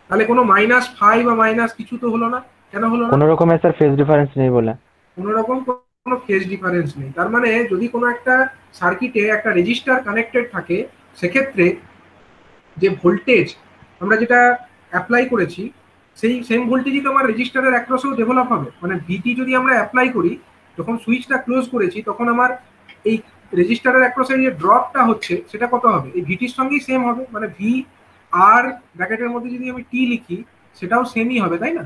তাহলে কোনো মাইনাস ফাই বা মাইনাস কিছু তো হলো না, কেন হলো না, কোনো রকমের স্যার ফেজ ডিফারেন্স নেই বলে, কোনো রকম কোনো ফেজ ডিফারেন্স নেই। তার মানে যদি কোনো একটা সার্কিটে একটা রেজিস্টার কানেক্টেড থাকে, সেক্ষেত্রে যে ভোল্টেজ আমরা যেটা অ্যাপ্লাই করেছি, সেই সেম ভোল্টেজই তো আমার রেজিস্টারের অ্যাক্রসেও ডেভেলপ হবে। মানে ভিটি যদি আমরা অ্যাপ্লাই করি, যখন সুইচটা ক্লোজ করেছি তখন আমার এই রেজিস্টারের অ্যাক্রসের যে ড্রপটা হচ্ছে সেটা কত হবে, এই ভিটির সঙ্গেই সেম হবে। মানে ভি আর ব্র্যাকেটের মধ্যে যদি আমি টি লিখি সেটাও সেমই হবে, তাই না?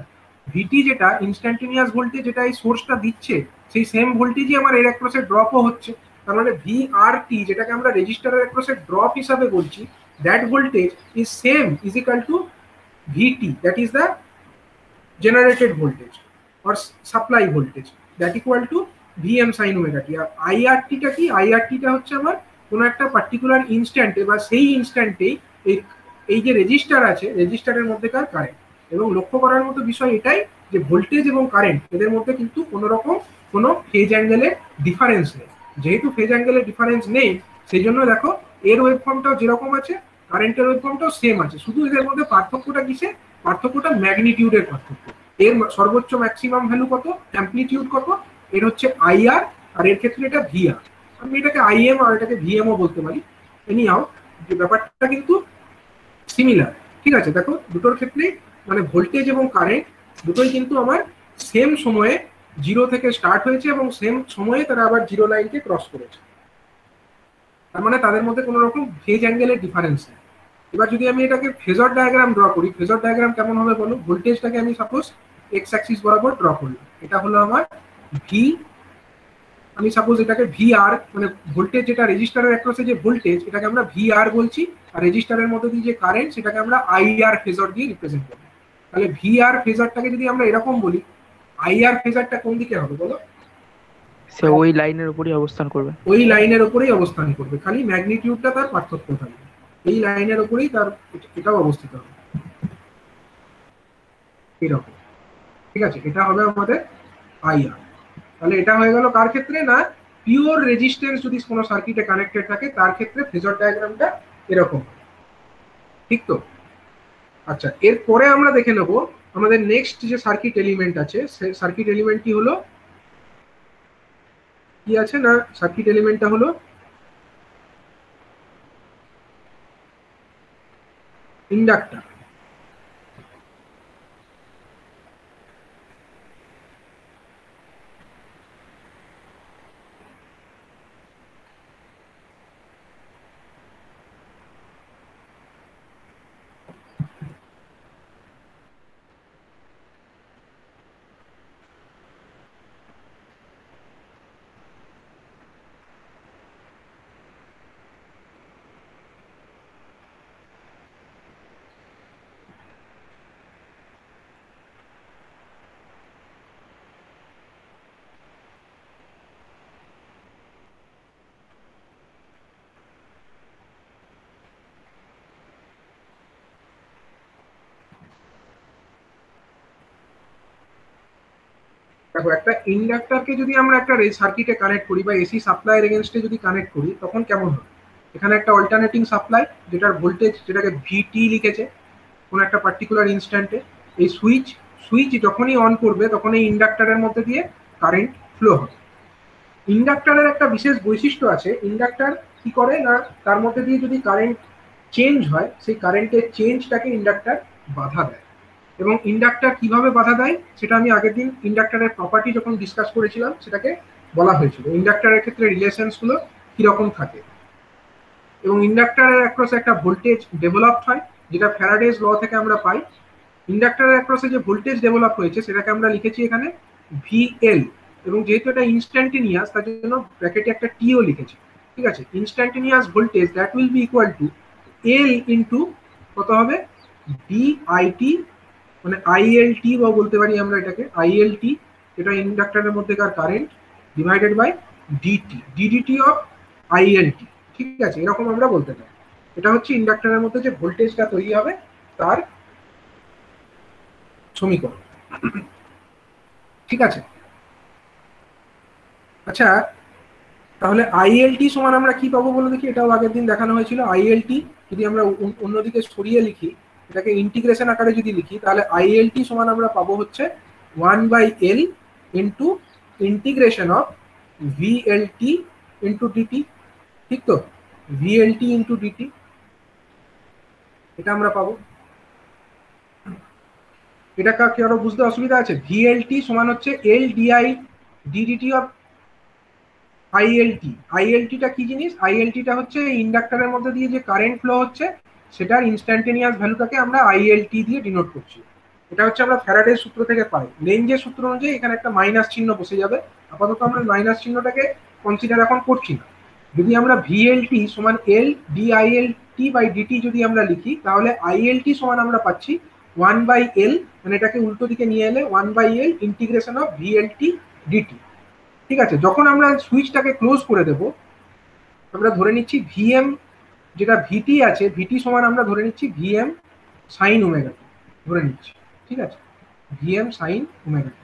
ভিটি যেটা ইনস্ট্যান্টেনিয়াস ভোল্টেজ, যেটা এই সোর্সটা দিচ্ছে, সেই সেম ভোল্টেজই আমার এর অ্যাক্রসে ড্রপও হচ্ছে। তার মানে ভি আর টি, যেটাকে আমরা রেজিস্টারের অ্যাক্রসে ড্রপ হিসাবে বলছি, that voltage is same is equal to VT, that is the generated voltage or supply voltage, that equal to Vm sin omega t। R IRT টা কি? IRT টা হচ্ছে আমার কোনো একটা পার্টিকুলার ইনস্ট্যান্টে বা সেই ইনস্ট্যান্টেই এই যে রেজিস্টার আছে, রেজিস্টারের মধ্যেকার কারেন্ট। এবং লক্ষ্য করার মতো বিষয় এটাই যে ভোল্টেজ এবং কারেন্ট এদের মধ্যে কিন্তু কোনো রকম কোনো ফেজ অ্যাঙ্গেলের ডিফারেন্স নেই। যেহেতু ফেজ অ্যাঙ্গেলের ডিফারেন্স নেই, সেই জন্য দেখো এর ওয়েভফর্মটাও যেরকম আছে কারেন্টের ওয়েভফর্মটাও সেম আছে। শুধু এদের মধ্যে পার্থক্যটা কিসে? পার্থক্যটা ম্যাগনিটিউডের পার্থক্য। এর সর্বোচ্চ ম্যাক্সিমাম ভ্যালু কত, অ্যাম্পলিটিউড কত, এর হচ্ছে আইআর, আর এর ক্ষেত্রে এটা ভিআর। আমি এটাকে আইএম আর এটাকে ভিএমও বলতে পারি। এনিহাও যে ব্যাপারটা কিন্তু সিমিলার, ঠিক আছে? দেখো দুটোর ক্ষেত্রে মানে ভোল্টেজ এবং কারেন্ট দুটোই কিন্তু আমার সেম সময়ে জিরো থেকে স্টার্ট হয়েছে এবং সেম সময়ে তারা আবার জিরো লাইনকে ক্রস করেছে। তার মানে তাদের মধ্যে কোনো রকম ফেজ অ্যাঙ্গেলের ডিফারেন্স নেই। এবার যদি আমি এটাকে ফেজর ডায়াগ্রাম ড্র করি, ফেজর ডায়াগ্রাম কেমন হবে বলো? ভোল্টেজটাকে আমি সাপোজ এক্স অ্যাক্সিস বরাবর ড্র করলাম, এটা হলো আমার ভি। আমি সাপোজ এটাকে ভি আর, মানে ভোল্টেজ যেটা রেজিস্টারের অ্যাক্রসে যে ভোল্টেজ, এটাকে আমরা ভি আর বলছি। আর রেজিস্টারের মধ্যে দিয়ে যে কারেন্ট, সেটাকে আমরা আই আর ফেজর দিয়ে রিপ্রেজেন্ট করব। তাহলে ভি আর ফেজরটাকে যদি আমরা এরকম বলি, আই আর ফেজরটা কোন দিকে হবে বলো? সে ওই লাইনের উপরই অবস্থান করবে। ওই লাইনের উপরেই অবস্থান করবে, খালি ম্যাগনিটিউডটা তার পার্থক্য থাকবে। এই লাইনের উপরেই তার এটাও অবস্থিত হবে এরকম, ঠিক আছে? এটা হবে আমাদের আইআর। তাহলে এটা হয়ে গেল কার ক্ষেত্রে? না পিওর রেজিস্ট্যান্স যদি কোনো সার্কিটে কানেক্টেড থাকে তার ক্ষেত্রে ফেজর ডায়াগ্রামটা এরকম, ঠিক তো? আচ্ছা, এরপরে আমরা দেখে নেব আমাদের নেক্সট যে সার্কিট এলিমেন্ট আছে, সেই সার্কিট এলিমেন্টটি হলো কি আছে না, সার্কিট এলিমেন্টটা হলো ইন্ডাক্টর। দেখো, একটা ইন্ডাক্টরকে যদি আমরা একটা সার্কিটে কানেক্ট করি বা এসি সাপ্লাইয়ের এগেনস্টে যদি কানেক্ট করি, তখন কেমন হবে? এখানে একটা অল্টারনেটিং সাপ্লাই, যেটার ভোল্টেজ যেটাকে ভিটি লিখেছে কোনো একটা পার্টিকুলার ইনস্ট্যান্টে। এই সুইচ যখনই অন করবে তখন এই ইন্ডাক্টরের মধ্যে দিয়ে কারেন্ট ফ্লো হবে। ইন্ডাক্টরের একটা বিশেষ বৈশিষ্ট্য আছে, ইন্ডাক্টর কি করে না, তার মধ্যে দিয়ে যদি কারেন্ট চেঞ্জ হয়, সেই কারেন্টের চেঞ্জটাকে ইন্ডাক্টর বাধা দেয়। এবং ইন্ডাক্টর কিভাবে বাধা দেয় সেটা আমি আগের দিন ইন্ডাক্টরের প্রপার্টি যখন ডিসকাস করেছিলাম সেটাকে বলা হয়েছিল, ইন্ডাক্টরের ক্ষেত্রে রিলেশনস গুলো কিরকম থাকে। এবং ইন্ডাক্টরের অ্যাক্রসে একটা ভোল্টেজ ডেভেলপ হয়, যেটা ফ্যারাডেজ ল থেকে আমরা পাই। ইন্ডাক্টরের অ্যাক্রসে যে ভোল্টেজ ডেভেলপ হয়েছে সেটাকে আমরা লিখেছি এখানে ভিএল। এবং যেহেতু এটা ইনস্ট্যান্টেনিয়াস, তার জন্য ব্র্যাকেটে একটা টিও লিখেছি, ঠিক আছে? Instantaneous voltage that will be equal to L into কত হবে, ডিআইটি, মানে আইএলটি বা বলতে পারি আমরা এটাকে আইএলটি, এটা ইন্ডাক্টরের মধ্যেকার current, divided by DT, DDT of ILT, ঠিক আছে? এরকম আমরা বলতে পারি। এটা হচ্ছে ইন্ডাক্টরের মধ্যে যে ভোল্টেজটা তৈরি হবে তার সমীকরণ, ঠিক আছে? আচ্ছা, তাহলে আইএলটি সমান আমরা কি পাবো বলে দেখি, এটাও আগের দিন দেখানো হয়েছিল। আইএলটি যদি আমরা অন্যদিকে সরিয়ে লিখি, এটাকে ইন্টিগ্রেশন আকারে যদি লিখি, তাহলে আইএলটি সমান আমরা পাবো হচ্ছে 1/L into integration of VLT into DT, ঠিক তো? ভিএলটি ইন্টু ডিটি, এটা আমরা পাবো। এটা কি আরো বুঝতে অসুবিধা আছে? ভিএলটি সমান হচ্ছে এল ডিআই ডিডিটি অফ আইএলটি। আইএলটিটা কি জিনিস? আইএলটিটা হচ্ছে ইন্ডাক্টরের মধ্যে দিয়ে যে কারেন্ট ফ্লো হচ্ছে সেটার ইনস্ট্যান্টেনিয়াস ভ্যালুটাকে আমরা আইএলটি দিয়ে ডিনোট করছি। এটা হচ্ছে আমরা ফ্যারাডের সূত্র থেকে পাই। লেঞ্জের সূত্র অনুযায়ী এখানে একটা মাইনাস চিহ্ন বসে যাবে। আপাতত আমরা মাইনাস চিহ্নটাকে কনসিডার এখন করছি না। যদি আমরা ভিএলটি সমান এল ডিআইএলটি বাই ডিটি যদি আমরা লিখি, তাহলে আইএলটি সমান আমরা পাচ্ছি 1/L, মানে এটাকে উল্টো দিকে নিয়ে এলে 1/L ইন্টিগ্রেশন অফ ভিএলটি ডিটি। ঠিক আছে, যখন আমরা সুইচটাকে ক্লোজ করে দেব, আমরা ধরে নিচ্ছি ভিএম যেটা ভিটি আছে, ভিটি সমান আমরা ধরে নিচ্ছি ভিএম সাইন ওমেগা টি ধরে নিচ্ছি। ঠিক আছে, ভিএম সাইন ওমেগা টি।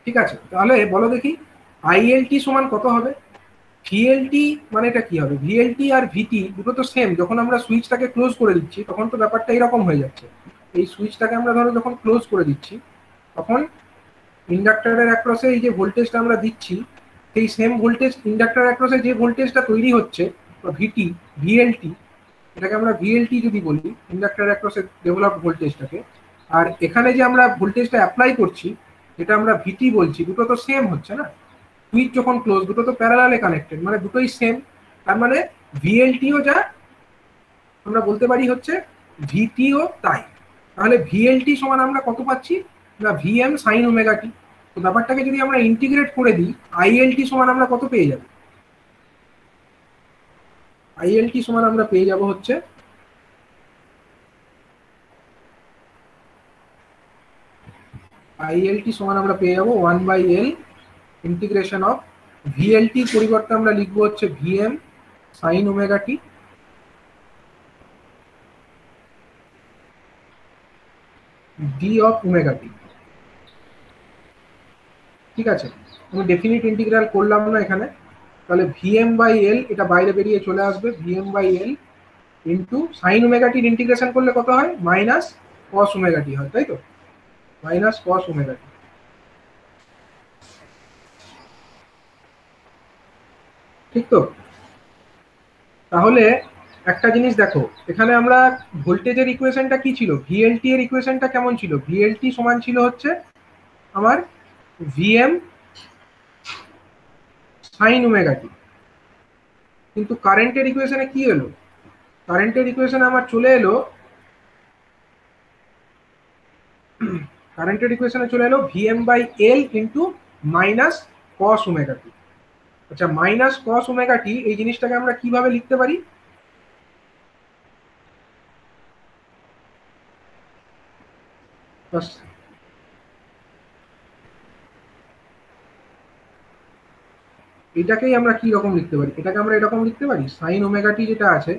ঠিক আছে, তাহলে বলো দেখি আইএলটি সমান কত হবে? ভিএলটি মানে এটা কি হবে? ভিএলটি আর ভিটি দুটো তো সেম। যখন আমরা সুইচটাকে ক্লোজ করে দিচ্ছি তখন তো ব্যাপারটা এরকম হয়ে যাচ্ছে। এই সুইচটাকে আমরা ধরো যখন ক্লোজ করে দিচ্ছি, তখন ইন্ডাক্টরের অ্যাক্রসে এই যে ভোল্টেজটা আমরা দিচ্ছি, সেই সেম ভোল্টেজ ইন্ডাক্টর অ্যাক্রসে যে ভোল্টেজটা তৈরি হচ্ছে ভিটি ভিএলটি, এটাকে আমরা ভিএলটি যদি বলি, ইন্ডাক্টর অ্যাক্রসে ডেভেলপ ভোল্টেজটাকে, আর এখানে যে আমরা ভোল্টেজটা অ্যাপ্লাই করছি যেটা আমরা ভিটি বলছি, দুটো তো সেম হচ্ছে না। সুইচ যখন ক্লোজ, দুটো তো প্যারালালে কানেক্টেড, মানে দুটোই সেম। তার মানে ভিএলটিও যা আমরা বলতে পারি হচ্ছে ভিটিও তাই। তাহলে ভিএলটি সমান আমরা কত পাচ্ছি না ভিএম সাইন ওমেগা টি। তো ব্যাপারটাকে যদি আমরা ইন্টিগ্রেট করে দিই, আইএলটি সমান আমরা কত পেয়ে যাব? আইএলটি সমান আমরা পেয়ে যাব হচ্ছে আইএলটি সমান আমরা পেয়ে যাব 1/L ইন্টিগ্রেশন অফ ভিএলটির পরিবর্তে আমরা লিখবো হচ্ছে VM sine omega T D of omega T. ঠিক আছে, আমি ডেফিনিট ইন্টিগ্রাল করলাম না এখানে। তাহলে ভিএম বাই এল এটা বাইরে বেরিয়ে চলে আসবে, VM by L into sine omega টির ইন্টিগ্রেশন করলে কত হয়? মাইনাস কস ওমেগা টি হয়, তাই তো? Minus cos omega T. ঠিক তো? তাহলে একটা জিনিস দেখো, এখানে আমরা ভোল্টেজের ইকুয়েশনটা কি ছিল? ভিএলটি এর ইকুয়েশনটা কেমন ছিল? ভিএলটি সমান ছিল হচ্ছে আমার ভিএম সাইন ওমেগা টি। কিন্তু কারেন্টের ইকুয়েশনে কি এলো? কারেন্টের ইকুয়েশনে আমার চলে এলো, কারেন্টের ইকুয়েশনে চলে এলো VM by L into minus cos omega T. আচ্ছা, মাইনাস কস ওমেগা টি এই জিনিসটাকে আমরা কিভাবে লিখতে পারি? এটাকেই আমরা কি রকম লিখতে পারি? এটাকে আমরা এরকম লিখতে পারি, সাইন ওমেগা টি যেটা আছে,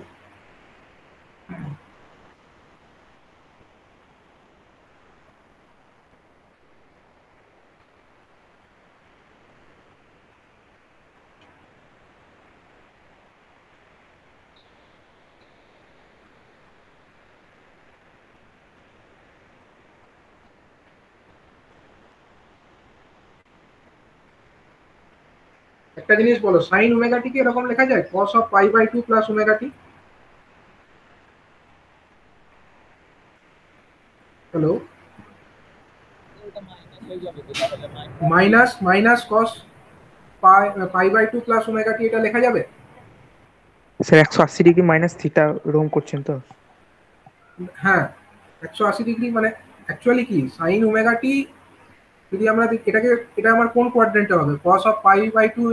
একটা জিনিস বলো, সাইন ওমেগা টি কে এরকম লেখা যায় cos of pi by 2 plus omega T. Hello, minus minus cos pi by 2 plus omega T এটা লেখা যাবে? স্যার 180 ডিগ্রি মাইনাস থিটা রোম করছেন তো? হ্যাঁ, 180 ডিগ্রি মানে অ্যাকচুয়ালি কি সাইন ওমেগা টি যদি আমরা এটাকে, এটা আমার কোন কোয়াড্রেন্টে হবে? cos of pi by 2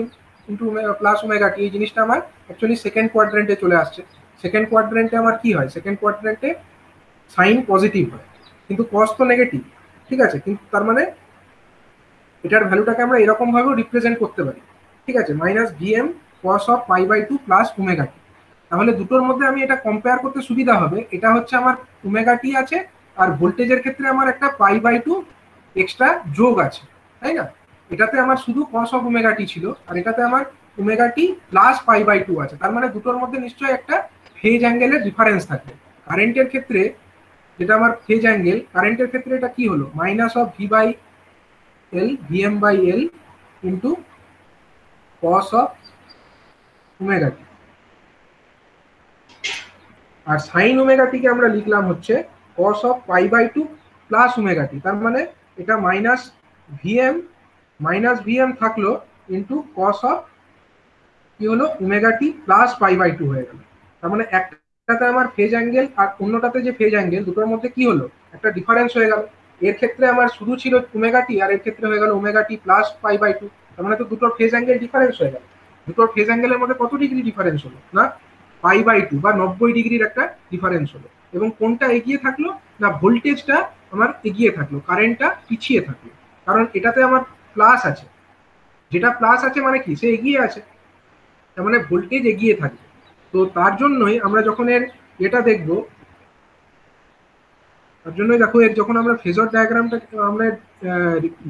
into plus omega T, এই জিনিসটা আমার অ্যাকচুয়ালি সেকেন্ড কোয়াড্রেন্টে চলে আসছে। সেকেন্ড কোয়াড্রেন্টে আমার কি হয়? সেকেন্ড কোয়াড্রেন্টে সাইন পজিটিভ হয় কিন্তু কস তো নেগেটিভ। ঠিক আছে, কিন্তু তার মানে এটার ভ্যালুটাকে আমরা এরকম ভাবেও রিপ্রেজেন্ট করতে পারি। ঠিক আছে, minus VM cos of pi by 2 plus omega T. তাহলে দুটোর মধ্যে আমি এটা কম্পেয়ার করতে সুবিধা হবে। এটা হচ্ছে আমার ওমেগা টি আছে, আর ভোল্টেজের ক্ষেত্রে আমার একটা পাই বাই 2 এক্সট্রা যোগ আছে, তাই না? এটাতে আমার শুধু কস অফ ওমেগা টি ছিল, আর এটাতে আমার omega T plus pi by 2 আছে। তার মানে দুটোর মধ্যে নিশ্চয়ই একটা ফেজ অ্যাঙ্গেলের ডিফারেন্স থাকবে। কারেন্টের ক্ষেত্রে যেটা আমার ফেজ অ্যাঙ্গেল, কারেন্টের ক্ষেত্রে এটা কি হলো? Minus of V by L, VM by L into cos of omega T. আর সাইন ওমেগা টিকে আমরা লিখলাম হচ্ছে cos of pi by two plus omega T, তার মানে এটা মাইনাস ভিএম থাকলো ইন্টু কস অফ কি হলো omega T plus pi by two হয়ে গেল। তার মানে একটাতে আমার ফেজ অ্যাঙ্গেল আর অন্যটাতে যে ফেজ অ্যাঙ্গেল, দুটোর মধ্যে কি হলো, একটা ডিফারেন্স হয়ে গেল। এর ক্ষেত্রে আমার শুধু ছিল ওমেগা টি, আর এর ক্ষেত্রে হয়ে গেল omega T plus pi by two. তার মানে তো দুটোর ফেজ অ্যাঙ্গেল ডিফারেন্স হয়ে গেল। দুটোর ফেজ অ্যাঙ্গেলের মধ্যে কত ডিগ্রি ডিফারেন্স হলো না, পাই বাই টু বা 90 ডিগ্রির একটা ডিফারেন্স হলো। এবং কোনটা এগিয়ে থাকলো না, ভোল্টেজটা আমার এগিয়ে থাকলো, কারেন্টটা পিছিয়ে থাকলো। কারণ এটাতে আমার প্লাস আছে, যেটা প্লাস আছে মানে কি, সে এগিয়ে আছে, তার মানে ভোল্টেজ এগিয়ে থাকবে। তো তার জন্যই আমরা যখন এটা দেখবো, তার জন্যই দেখো এর যখন আমরা ফেজর ডায়াগ্রামটা, আমরা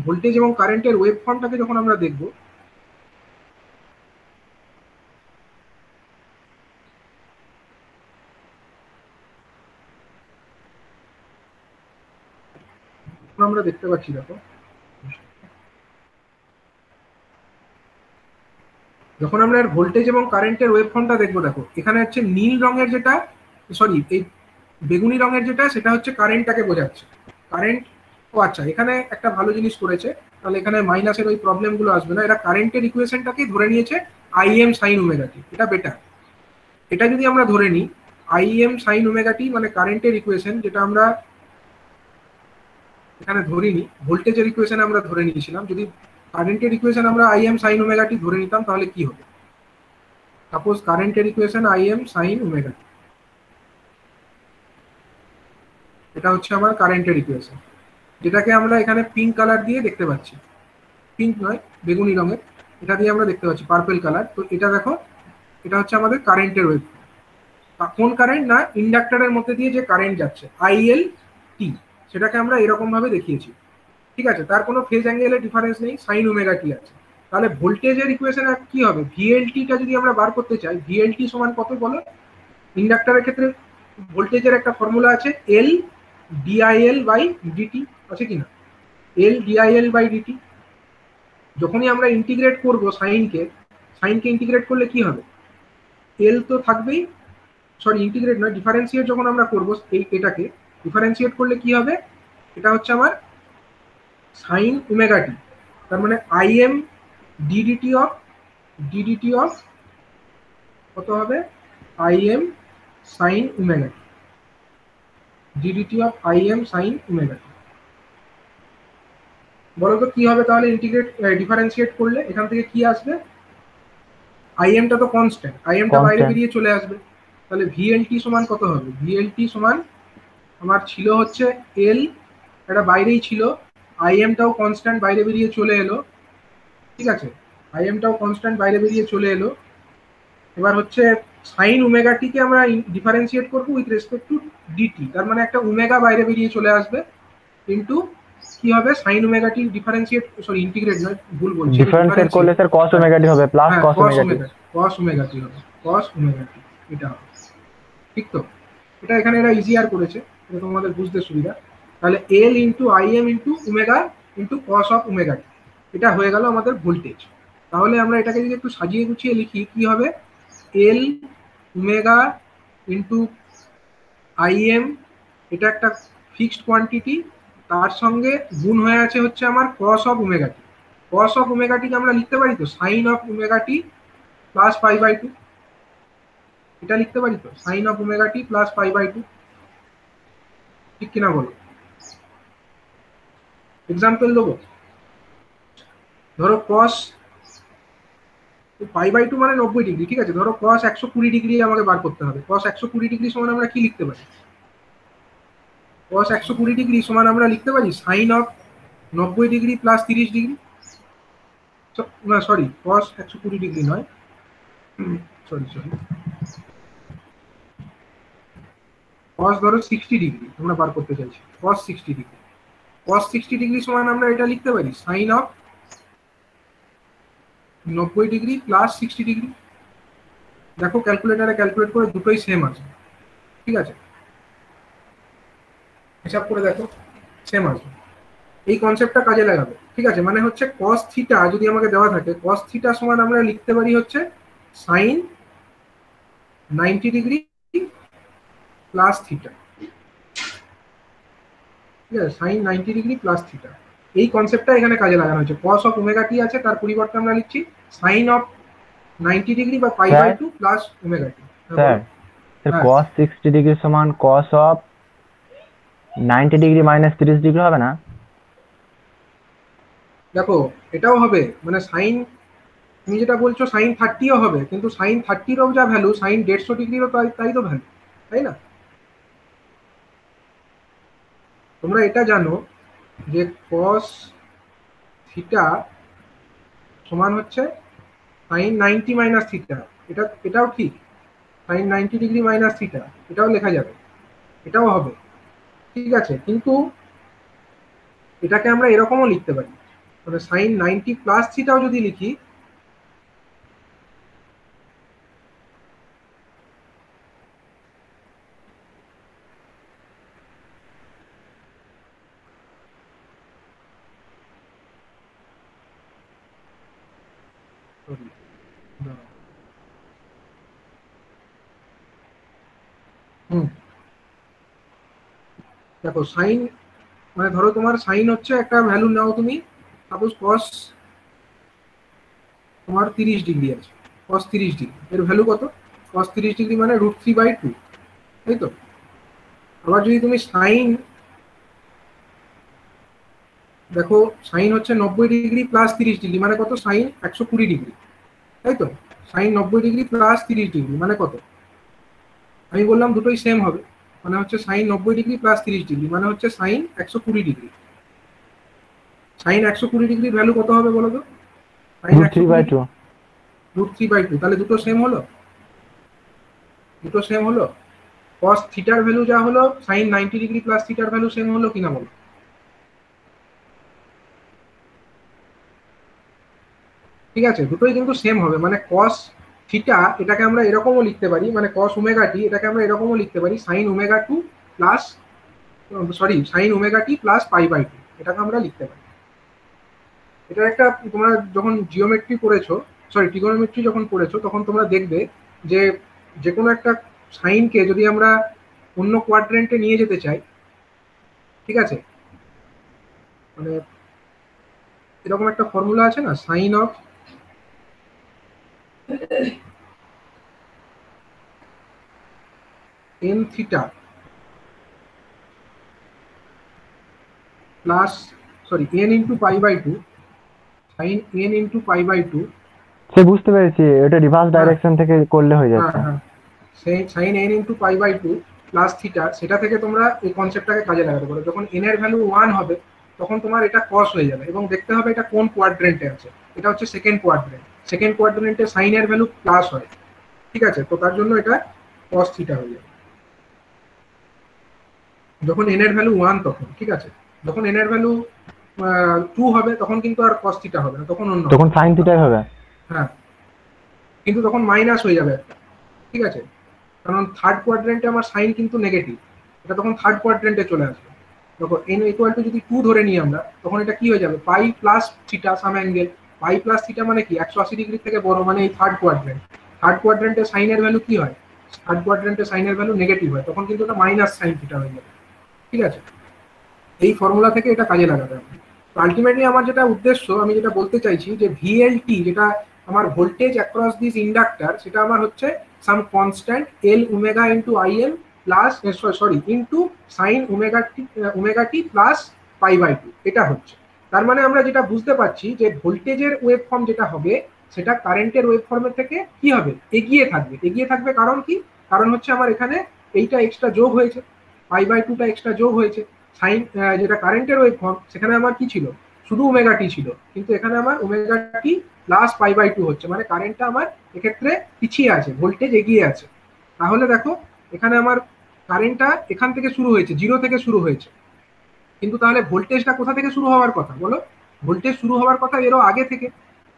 ভোল্টেজ এবং কারেন্টের ওয়েভ ফর্মটাকে যখন আমরা দেখবো, আমরা দেখতে পাচ্ছি, দেখো যখন আমরা ভোল্টেজ এবং কারেন্টের ওয়েভ ফর্মটা দেখবো, দেখো এখানে হচ্ছে নীল রঙের যেটা, সরি এই বেগুনি রঙের যেটা, সেটা হচ্ছে কারেন্টটাকে বোঝাচ্ছে। কারেন্ট, ও আচ্ছা, এখানে একটা ভালো জিনিস করেছে, তাহলে এখানে মাইনাসের ওই প্রবলেমগুলো আসবে না। এরা কারেন্টের ইকুয়েশনটাকেই ধরে নিয়েছে আইএম সাইন ওমেগা টি, এটা বেটার। এটা যদি আমরা ধরে নিই আইএম সাইন ওমেগা টি মানে কারেন্টের ইকুয়েশন, যেটা আমরা এখানে ধরিনি, ভোল্টেজের ইকুয়েশন আমরা ধরে নিয়েছিলাম। যদি কারেন্টের ইকুয়েশন আমরা আইএম সাইন ওমেগা টি ধরে নিতাম, তাহলে কি হবে, সাপোজ কারেন্টের equation IM sine omega T, এটা হচ্ছে আমার কারেন্টের ইকুয়েশন, যেটাকে আমরা এখানে পিঙ্ক কালার দিয়ে দেখতে পাচ্ছি, পিঙ্ক নয় বেগুনি রঙের, এটা দিয়ে আমরা দেখতে পাচ্ছি পার্পল কালার। তো এটা দেখো, এটা হচ্ছে আমাদের কারেন্টের ওয়েভ। কোন কারেন্ট না, ইন্ডাক্টরের মধ্যে দিয়ে যে কারেন্ট যাচ্ছে আইএল টি, সেটাকে আমরা এরকম ভাবে দেখিয়েছি। ঠিক আছে, তার কোনো ফেজ অ্যাঙ্গেলের ডিফারেন্স নেই, সাইন ওমেগা টি আছে। তাহলে ভোল্টেজের ইকুয়েশন কি হবে, ভিএলটিটা যদি আমরা বার করতে চাই, ভিএলটি সমান কত বলো, ইন্ডাক্টরের ক্ষেত্রে ভোল্টেজের একটা ফর্মুলা আছে এল ডিআইএল বাই ডিটি, আছে কিনা, এল ডিআইএল বাই ডিটি। যখনই আমরা ইন্টিগ্রেট করব সাইনকে ইন্টিগ্রেট করলে কি হবে, এল তো থাকবেই, সরি ইন্টিগ্রেট নয়, ডিফারেন্সিয়েট যখন আমরা করবো এটাকে ডিফারেন্সিয়েট করলে কি হবে, এটা হচ্ছে আমার সাইন ওমেগা টি। তার মানে আইএম ডিডিটি অফ কত হবে, IM sine omega T, DDT of IM sine omega T. বলো তো কি হবে তাহলে ডিফারেন্সিয়েট করলে, এখান থেকে কি আসবে, আইএমটা তো কনস্ট্যান্ট, আইএমটা বাইরে বেরিয়ে চলে আসবে। তাহলে ভিএলটি সমান কত হবে, ভিএলটি সমান আমার ছিল হচ্ছে এল, এটা বাইরেই ছিল, আইএমটাও কনস্ট্যান্ট বাইরে বেরিয়ে চলে এলো। ঠিক আছে, আইএমটাও কনস্ট্যান্ট বাইরে বেরিয়ে চলে এলো। এবার হচ্ছে সাইন ওমেগা টিকে আমরা ডিফারেন্সিয়েট করবো উইথ রেসপেক্ট টু ডিটি, তার মানে একটা ওমেগা বাইরে বেরিয়ে চলে আসবে, কিন্তু কি হবে সাইন ওমেগা টি ডিফারেন্সিয়েট, সরি ইন্টিগ্রেট নয়, ভুল বলছি, ডিফারেন্সিয়েট করলে স্যার cos ওমেগা টি হবে plus cos omega t, cos omega t হবে, cos ওমেগা টি, এটা হবে। ঠিক তো, এটা এখানে এরা ইজিয়ার করেছে, এটা তোমাদের বুঝতে সুবিধা। তাহলে L into IM into omega into cos of omega T, এটা হয়ে গেল আমাদের ভোল্টেজ। তাহলে আমরা এটাকে যদি একটু সাজিয়ে গুছিয়ে লিখি, কি হবে, এল ওমেগা ইন্টু আইএম, এটা একটা ফিক্সড কোয়ান্টিটি, তার সঙ্গে গুণ হয়ে আছে হচ্ছে আমার cos of omega T. Cos of omega টিকে আমরা লিখতে পারি তো sine of omega T plus pi by two, এটা লিখতে পারি তো sine of omega T plus pi by two, ঠিক কিনা বলো। এক্সাম্পল দেবো, ধরো কস পাই বাই টু মানে 90 ডিগ্রি, ঠিক আছে, ধরো কস 120 ডিগ্রি আমাকে বার করতে হবে। কস 120 ডিগ্রি সমান আমরা কি লিখতে পারি, কস 120 ডিগ্রি সমান আমরা লিখতে পারি sine of 90 degree plus 30 degree, না সরি কস 120 ডিগ্রি নয়, সরি কস ধরো 60 ডিগ্রি আমরা বার করতে চাইছি, কস 60 ডিগ্রি, কস 60 ডিগ্রি সমান আমরা এটা লিখতে পারি sine of 90 degree plus 60 degree. দেখো ক্যালকুলেটারে ক্যালকুলেট করে দুটোই সেম আছে, ঠিক আছে, হিসাব করে দেখো সেম আসবে। এই কনসেপ্টটা কাজে লাগাবে, ঠিক আছে, মানে হচ্ছে কস থিটা যদি আমাকে দেওয়া থাকে, কস থিটা সমান আমরা লিখতে পারি হচ্ছে সাইন 90 ডিগ্রি প্লাস থিটা, ঠিক আছে, সাইন 90 ডিগ্রি প্লাস থিটা। এই কনসেপ্টটা এখানে কাজে লাগানো হয়েছে। কস অফ ওমেগা টি আছে, তার পরিবর্তে আমরা লিখছি সাইন অফ 90 ডিগ্রি বা pi by sir 2 plus omega T. Sir sir হ্যাঁ cos 60 ডিগ্রি সমান cos of 90 degree minus 30 degree হবে না? দেখো, এটাও হবে, মানে সাইন, তুমি যেটা বলছো সাইন 30ও হবে, কিন্তু সাইন 30রও যা ভ্যালু সাইন 150 ডিগ্রিরও তাই তো ভ্যালু, তাই না? তোমরা এটা জানো যে cos থিটা সমান হচ্ছে সাইন 90 মাইনাস থিটা। এটাও ঠিক, সাইন 90 ডিগ্রি মাইনাস থিটা, এটাও লেখা যাবে, এটাও হবে, ঠিক আছে। কিন্তু এটাকে আমরা এরকমও লিখতে পারি, মানে সাইন 90 প্লাস থিটাও যদি লিখি, হুম, দেখো সাইন, মানে ধরো তোমার সাইন হচ্ছে একটা ভ্যালু নাও তুমি, সাপোজ কস তোমার 30 ডিগ্রি আছে, কস 30 ডিগ্রি এর ভ্যালু কত? কস 30 ডিগ্রি মানে √3/2, তাই তো? আবার যদি তুমি সাইন, দেখো সাইন হচ্ছে 90 ডিগ্রি প্লাস 30 ডিগ্রি মানে কত? সাইন 120 ডিগ্রি, তাই তো? সাইন 90 ডিগ্রি প্লাস 30 ডিগ্রি মানে কত? আমি বললাম দুটোই সেম হবে, মানে হচ্ছে সাইন 90 ডিগ্রি প্লাস 30 ডিগ্রি মানে হচ্ছে সাইন 120 ডিগ্রি। সাইন 120 ডিগ্রির ভ্যালু কত হবে বলো তো? সাইন √3/2। √3/2, তাহলে দুটো সেম হলো, দুটো সেম হলো। কস থিটার ভ্যালু যা হলো, সাইন 90 ডিগ্রি প্লাস থিটার ভ্যালু সেম হলো কিনা বলো? ঠিক আছে, দুটোই কিন্তু সেম হবে, মানে কস থিটা এটাকে আমরা এরকমও লিখতে পারি, মানে কস ওমেগা টি এটাকে আমরা এরকমও লিখতে পারি sine omega 2 plus, sorry, sine omega T plus পাই/2, এটাকে আমরা লিখতে পারি। এটা একটা, তোমরা যখন জিওমেট্রি পড়েছো, সরি ট্রিগোনোমেট্রি যখন পড়েছো, তখন তোমরা দেখবে যে যে কোনো একটা সাইনকে যদি আমরা অন্য কোয়াড্রেন্টে নিয়ে যেতে চাই, ঠিক আছে, মানে এরকম একটা ফর্মুলা আছে না, sine of n theta plus, sorry, n into পাই/2, সাইন n ইন্টু পাই/2। সে বুঝতে পেরেছি, এটা রিভার্স হ্যাঁ ডাইরেকশন থেকে করলে হয়ে হ্যাঁ যাচ্ছে। হ্যাঁ, সাইন n ইন্টু পাই/2 প্লাস থিটা, সেটা থেকে তোমরা এই কনসেপ্টটাকে কাজে লাগাতে পারো। যখন n এর ভ্যালু 1 হবে তখন তোমার এটা কস হয়ে যাবে, এবং দেখতে হবে এটা কোন কোয়াড্রেন্টে আছে। এটা হচ্ছে সেকেন্ড কোয়াড্রেন্ট, সেকেন্ড কোয়াড্রেন্টে সাইন এর ভ্যালু প্লাস হয়, ঠিক আছে, তো তার জন্য এটা কস থিটা হয়ে যাবে যখন n এর ভ্যালু 1, তখন ঠিক আছে। যখন n এর ভ্যালু 2 হবে তখন কিন্তু আর কস থিটা হবে না, তখন অন্য তখন সাইন থিটাই হবে। হ্যাঁ, কিন্তু তখন মাইনাস হয়ে যাবে একটা, ঠিক আছে, কারণ থার্ড কোয়াড্রেন্টে আমার সাইন কিন্তু নেগেটিভ, এটা তখন থার্ড কোয়াড্রেন্টে চলে আসবে। দেখো n ইকুয়াল টু যদি 2 ধরে নিই আমরা, তখন এটা কি হয়ে যাবে? পাই প্লাস থিটা সাম অ্যাঙ্গেল, পাই প্লাস থিটা মানে কি 180 ডিগ্রি থেকে বড়, মানে এই থার্ড কোয়াড্রেন্ট। থার্ড কোয়াড্রেন্টে সাইনের ভ্যালু কি হয়? থার্ড কোয়াড্রেন্টে সাইনের ভ্যালু নেগেটিভ হয়, তখন কিন্তু এটা মাইনাস সাইন থিটা হয়ে যাবে, ঠিক আছে। এই ফর্মুলা থেকে এটা কাজে লাগাতে হবে। আলটিমেটলি আমার যেটা উদ্দেশ্য, আমি যেটা বলতে চাইছি যে ভিএলটি, যেটা আমার ভোল্টেজ অ্যাক্রস দিস ইন্ডাক্টর, সেটা আমার হচ্ছে some constant L omega into IM plus, sorry, into sine omega T plus পাই/2, এটা হচ্ছে। তার মানে আমরা যেটা বুঝতে পারছি যে ভোল্টেজের ওয়েভ ফর্ম যেটা হবে সেটা কারেন্টের ওয়েভ ফর্মের থেকে কি হবে? এগিয়ে থাকবে, এগিয়ে থাকবে। কারণ কি? কারণ হচ্ছে আমার এখানে এইটা এক্সট্রা যোগ হয়েছে, পাই/2টা এক্সট্রা যোগ হয়েছে। সাইন, যেটা কারেন্টের ওয়েভ ফর্ম, সেখানে আমার কি ছিল? শুধু ওমেগা টি ছিল, কিন্তু এখানে আমার ওমেগা টি প্লাস পাই/2 হচ্ছে, মানে কারেন্টটা আমার এক্ষেত্রে পিছিয়ে আছে, ভোল্টেজ এগিয়ে আছে। তাহলে দেখো এখানে আমার কারেন্টটা এখান থেকে শুরু হয়েছে, জিরো থেকে শুরু হয়েছে, কিন্তু তাহলে ভোল্টেজটা কোথা থেকে শুরু হওয়ার কথা বলো? ভোল্টেজ শুরু হওয়ার কথা এরও আগে থেকে।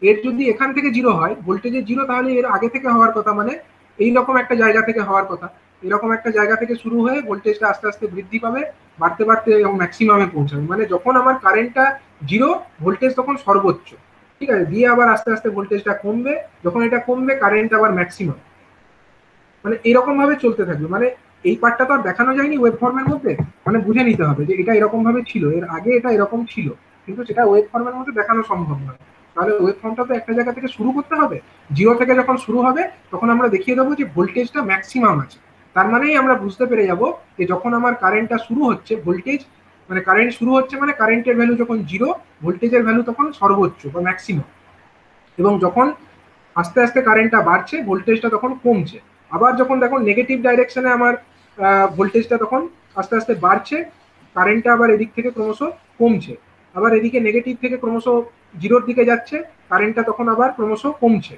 এর যদি এখান থেকে জিরো হয়, ভোল্টেজের জিরো, তাহলে এর আগে থেকে হওয়ার কথা, মানে এইরকম একটা জায়গা থেকে হওয়ার কথা। এরকম একটা জায়গা থেকে শুরু হয়ে ভোল্টেজটা আস্তে আস্তে বৃদ্ধি পাবে, বাড়তে বাড়তে এবং ম্যাক্সিমামে পৌঁছাবে। মানে যখন আমার কারেন্টটা জিরো, ভোল্টেজ তখন সর্বোচ্চ, ঠিক আছে, দিয়ে আবার আস্তে আস্তে ভোল্টেজটা কমবে, যখন এটা কমবে কারেন্ট আবার ম্যাক্সিমাম, মানে এরকম ভাবে চলতে থাকবে। মানে এই পার্টটা তো আর দেখানো যায়নি ওয়েব ফর্মের মধ্যে, মানে বুঝে নিতে হবে যে এটা এরকম ভাবে ছিল, এর আগে এটা এরকম ছিল, কিন্তু সেটা ওয়েব ফর্মের মধ্যে দেখানো সম্ভব নয়। তাহলে ওয়েব ফর্মটা তো একটা জায়গা থেকে শুরু করতে হবে, জিরো থেকে যখন শুরু হবে তখন আমরা দেখিয়ে দেবো যে ভোল্টেজটা ম্যাক্সিমাম আছে। তার মানেই আমরা বুঝতে পেরে যাব যে যখন আমার কারেন্টটা শুরু হচ্ছে, ভোল্টেজ মানে কারেন্ট শুরু হচ্ছে মানে কারেন্টের ভ্যালু যখন জিরো, ভোল্টেজের ভ্যালু তখন সর্বোচ্চ বা ম্যাক্সিমাম। এবং যখন আস্তে আস্তে কারেন্টটা বাড়ছে, ভোল্টেজটা তখন কমছে। আবার যখন দেখো নেগেটিভ ডাইরেকশনে আমার ভোল্টেজটা তখন আস্তে আস্তে বাড়ছে, কারেন্টটা আবার এদিক থেকে ক্রমশ কমছে, আবার এদিকে নেগেটিভ থেকে ক্রমশ জিরোর দিকে যাচ্ছে, কারেন্টটা তখন আবার ক্রমশ কমছে।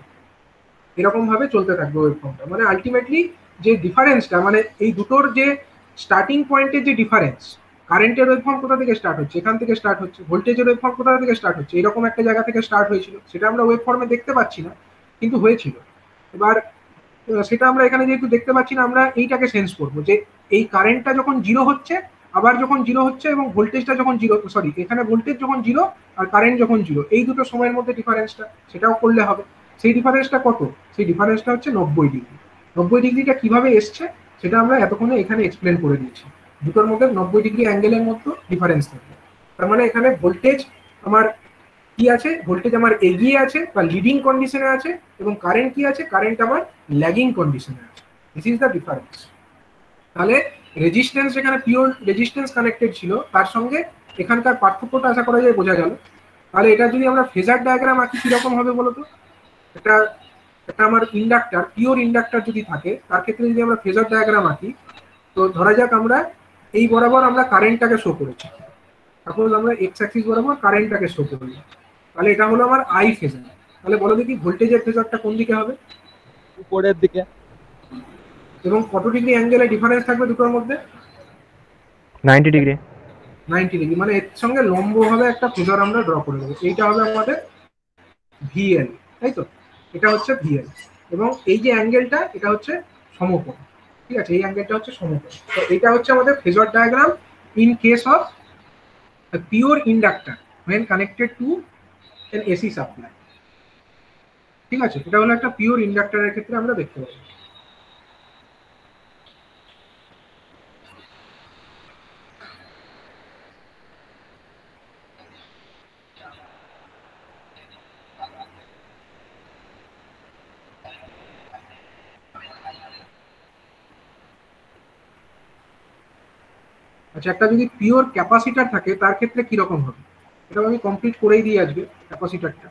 এরকম ভাবে চলতে থাকবে ওয়েভফর্মটা। মানে আলটিমেটলি যে ডিফারেন্সটা, মানে এই দুটোর যে স্টার্টিং পয়েন্টের যে ডিফারেন্স, কারেন্টের ওয়েভফর্ম কোথা থেকে স্টার্ট হচ্ছে, এখান থেকে স্টার্ট হচ্ছে, ভোল্টেজের ওয়েভফর্ম কোথা থেকে স্টার্ট হচ্ছে, এরকম একটা জায়গা থেকে স্টার্ট হয়েছিল, সেটা আমরা ওয়েভফর্মে দেখতে পাচ্ছি না কিন্তু হয়েছিল। এবার সেটা আমরা এখানে যেহেতু দেখতে পাচ্ছি না, আমরা এইটাকে সেন্স করবো যে এই কারেন্টটা যখন জিরো হচ্ছে, আবার যখন জিরো হচ্ছে, এবং ভোল্টেজটা যখন জিরো, সরি এখানে ভোল্টেজ যখন জিরো আর কারেন্ট যখন জিরো, এই দুটো সময়ের মধ্যে ডিফারেন্সটা, সেটাও করলে হবে। সেই ডিফারেন্সটা কত? সেই ডিফারেন্সটা হচ্ছে 90 ডিগ্রি। 90 ডিগ্রিটা কিভাবে এসছে সেটা আমরা এতক্ষণে এখানে এক্সপ্লেন করে দিয়েছি। দুটোর মধ্যে 90 ডিগ্রি অ্যাঙ্গেলের মধ্যে ডিফারেন্স থাকবে। তার মানে এখানে ভোল্টেজ আমার কি আছে, ভোল্টেজ আমার এগিয়ে আছে বা লিডিং কন্ডিশনে আছে, এবং কারেন্ট কি আছে, কারেন্ট আমার ল্যাগিং কন্ডিশনে আছে। This is the difference. তাহলে রেজিস্ট্যান্স যেখানে পিওর রেজিস্ট্যান্স কানেক্টেড ছিল, তার সঙ্গে এখানকার পার্থক্যটা আশা করা যায় বোঝা গেল। তাহলে এটা যদি আমরা ফেজার ডায়াগ্রাম আঁকি কিরকম হবে বলতো? এটা একটা আমার ইন্ডাক্টর, পিওর ইন্ডাক্টর যদি থাকে, তার ক্ষেত্রে যদি আমরা ফেজার ডায়াগ্রাম আঁকি, তো ধরা যাক আমরা এই বরাবর আমরা কারেন্টটাকে শো করেছি, সাপোজ আমরা এক্স অ্যাক্সিস বরাবর কারেন্টটাকে শো করলাম, তাহলে এটা হলো আমার আই ফেজার। তাহলে বলো দেখি ভোল্টেজের ফেজারটা কোন দিকে হবে? উপরের দিকে। এবং কত ডিগ্রি অ্যাঙ্গেলে ডিফারেন্স থাকবে দুটোর মধ্যে? 90 ডিগ্রি। 90 ডিগ্রি। মানে এর সঙ্গে লম্বভাবে একটা ফেজার আমরা ড্র করে দেবো, এইটা হবে আমাদের ভিএল, তাই তো? এটা হচ্ছে ভিএল, এবং এই যে অ্যাঙ্গেলটা এটা হচ্ছে সমকোণ, ঠিক আছে? এই অ্যাঙ্গেলটা হচ্ছে সমকোণ। তো এটা হচ্ছে আমাদের phasor diagram in case of pure inductor when connected to an AC supply। ঠিক আছে, এটা হলো একটা পিওর ইন্ডাক্টরের ক্ষেত্রে আমরা দেখতে পাবো। আচ্ছা, একটা যদি পিওর ক্যাপাসিটার থাকে তার ক্ষেত্রে কিরকম হবে, এটা আমি কমপ্লিট করেই দিই আজকে ক্যাপাসিটারটা।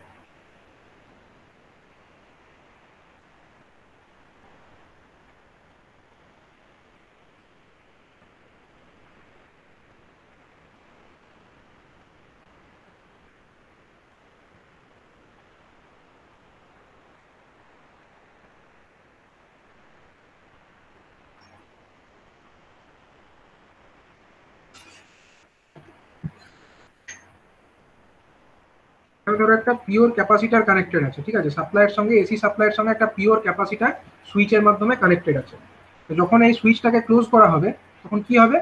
ধরো একটা পিওর ক্যাপাসিটার কানেক্টেড আছে, ঠিক আছে, সাপ্লাইয়ের সঙ্গে, এসি সাপ্লাইয়ের সঙ্গে একটা পিওর ক্যাপাসিটার সুইচের মাধ্যমে কানেক্টেড আছে। তো যখন এই সুইচটাকে ক্লোজ করা হবে তখন কি হবে,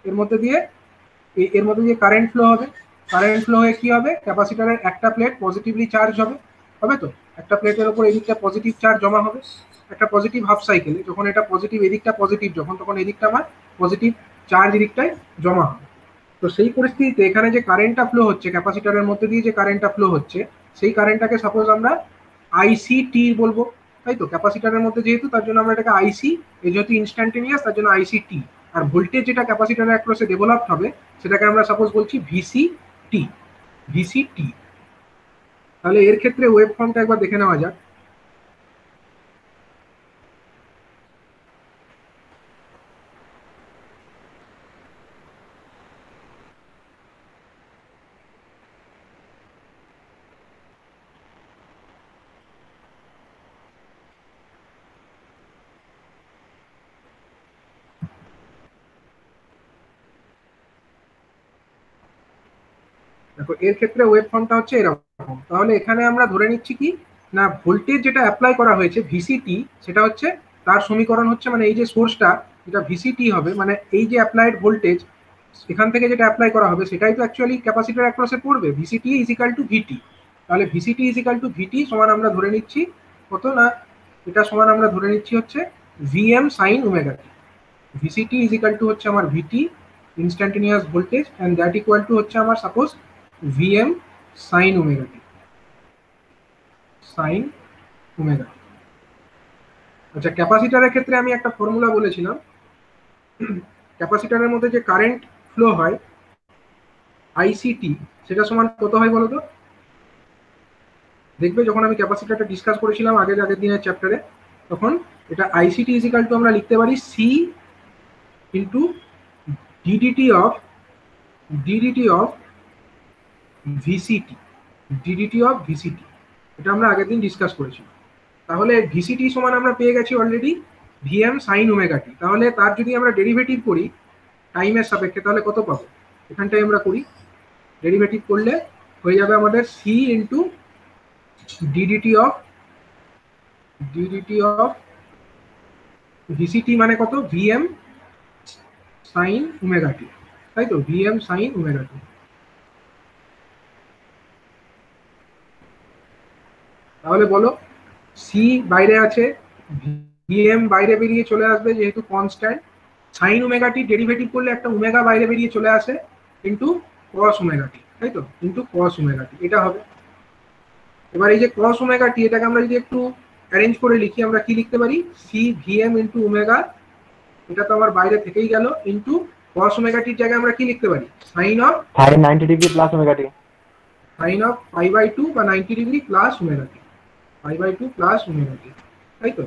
এর মধ্যে দিয়ে কারেন্ট ফ্লো হবে। কারেন্ট ফ্লো হয়ে কি হবে, ক্যাপাসিটারের একটা প্লেট পজিটিভলি চার্জ হবে, হবে তো? একটা প্লেটের উপর এদিকটা পজিটিভ চার্জ জমা হবে, একটা পজিটিভ হাফ সাইকেলে যখন এটা পজিটিভ, এদিকটা পজিটিভ যখন, তখন এদিকটা আমার পজিটিভ চার্জ এদিকটায় জমা হবে। তো সেই পরিস্থিতিতে এখানে যে কারেন্টটা ফ্লো হচ্ছে, ক্যাপাসিটারের মধ্যে দিয়ে যে কারেন্টটা ফ্লো হচ্ছে, সেই কারেন্টটাকে সাপোজ আমরা আইসিটি বলবো, তাই তো? ক্যাপাসিটারের মধ্যে যেহেতু, তার জন্য আমরা এটাকে আইসি, এই যেহেতু ইনস্ট্যান্টেনিয়াস তার জন্য আইসিটি। আর ভোল্টেজ যেটা ক্যাপাসিটারের অ্যাক্রসে ডেভেলপ হবে সেটাকে আমরা সাপোজ বলছি ভিসিটি, ভিসিটি। তাহলে এর ক্ষেত্রে ওয়েভ ফর্মটা একবার দেখে নেওয়া যাক। দেখো এর ক্ষেত্রে ওয়েভ ফর্মটা হচ্ছে এরকম। তাহলে এখানে আমরা ধরে নিচ্ছি কি না, ভোল্টেজ যেটা অ্যাপ্লাই করা হয়েছে ভিসিটি, সেটা হচ্ছে তার সমীকরণ হচ্ছে, মানে এই যে সোর্সটা যেটা ভিসিটি হবে, মানে এই যে অ্যাপ্লাইড ভোল্টেজ এখান থেকে যেটা অ্যাপ্লাই করা হবে সেটাই তো অ্যাকচুয়ালি ক্যাপাসিটর অ্যাক্রসে পড়বে, ভিসিটি ইজ ইকাল টু ভিটি। তাহলে ভিসিটি ইজ ইকাল টু ভিটি সমান আমরা ধরে নিচ্ছি কত না, এটা সমান আমরা ধরে নিচ্ছি হচ্ছে VM sine omega T. VCT is equal to হচ্ছে আমার VT instantaneous voltage, and that equal to হচ্ছে আমার suppose VM sine omega T, sine omega. আচ্ছা, ক্যাপাসিটারের ক্ষেত্রে আমি একটা ফর্মুলা বলেছিলাম, ক্যাপাসিটারের মধ্যে যে কারেন্ট ফ্লো হয় আইসিটি, সেটা সমান কত হয় বলো তো? দেখবে যখন আমি ক্যাপাসিটারটা ডিসকাস করেছিলাম আগের দিনের চ্যাপ্টারে, তখন এটা আইসিটি ইজ ইকাল টু আমরা লিখতে পারি C into DDT of VCT, DDT of VCT, এটা আমরা আগের দিন ডিসকাস করেছিলাম। তাহলে ভিসিটি সমান আমরা পেয়ে গেছি already VM sine omega T. তাহলে তার যদি আমরা ডেরিভেটিভ করি টাইমের সাপেক্ষে, তাহলে কত পাবো? এখানটায় আমরা করি, ডেরিভেটিভ করলে হয়ে যাবে আমাদের সি ইন্টু ডিডিটি অফ ভিসিটি মানে কত? ভিএম সাইন ওমেগা টি, তাই তো? VM sine omega T. তাহলে বলো, সি বাইরে আছে, ভিএম বাইরে বেরিয়ে চলে আসবে যেহেতু কনস্ট্যান্ট, সাইন ওমেগা টি ডেরিভেটিভ করলে একটা ওমেগা বাইরে বেরিয়ে চলে আসে, ইন্টু কস ওমেগা টি, তাই তো? ইন্টু কস ওমেগা টি, এটা হবে। এবার এই যে কস ওমেগা টি, এটাকে আমরা যদি একটু অ্যারেঞ্জ করে লিখি, আমরা কি লিখতে পারি? সি ভিএম ইন্টু ওমেগা, এটা তো আমার বাইরে থেকেই গেল, ইন্টু কস ওমেগা টির জায়গায় আমরা কি লিখতে পারি? Sine of sine 90 degree plus omega T, sine of পাই/2 বা 90 ডিগ্রি প্লাস ওমেগা টি, পাই/2 প্লাস ওমেগা টি, তাই তো?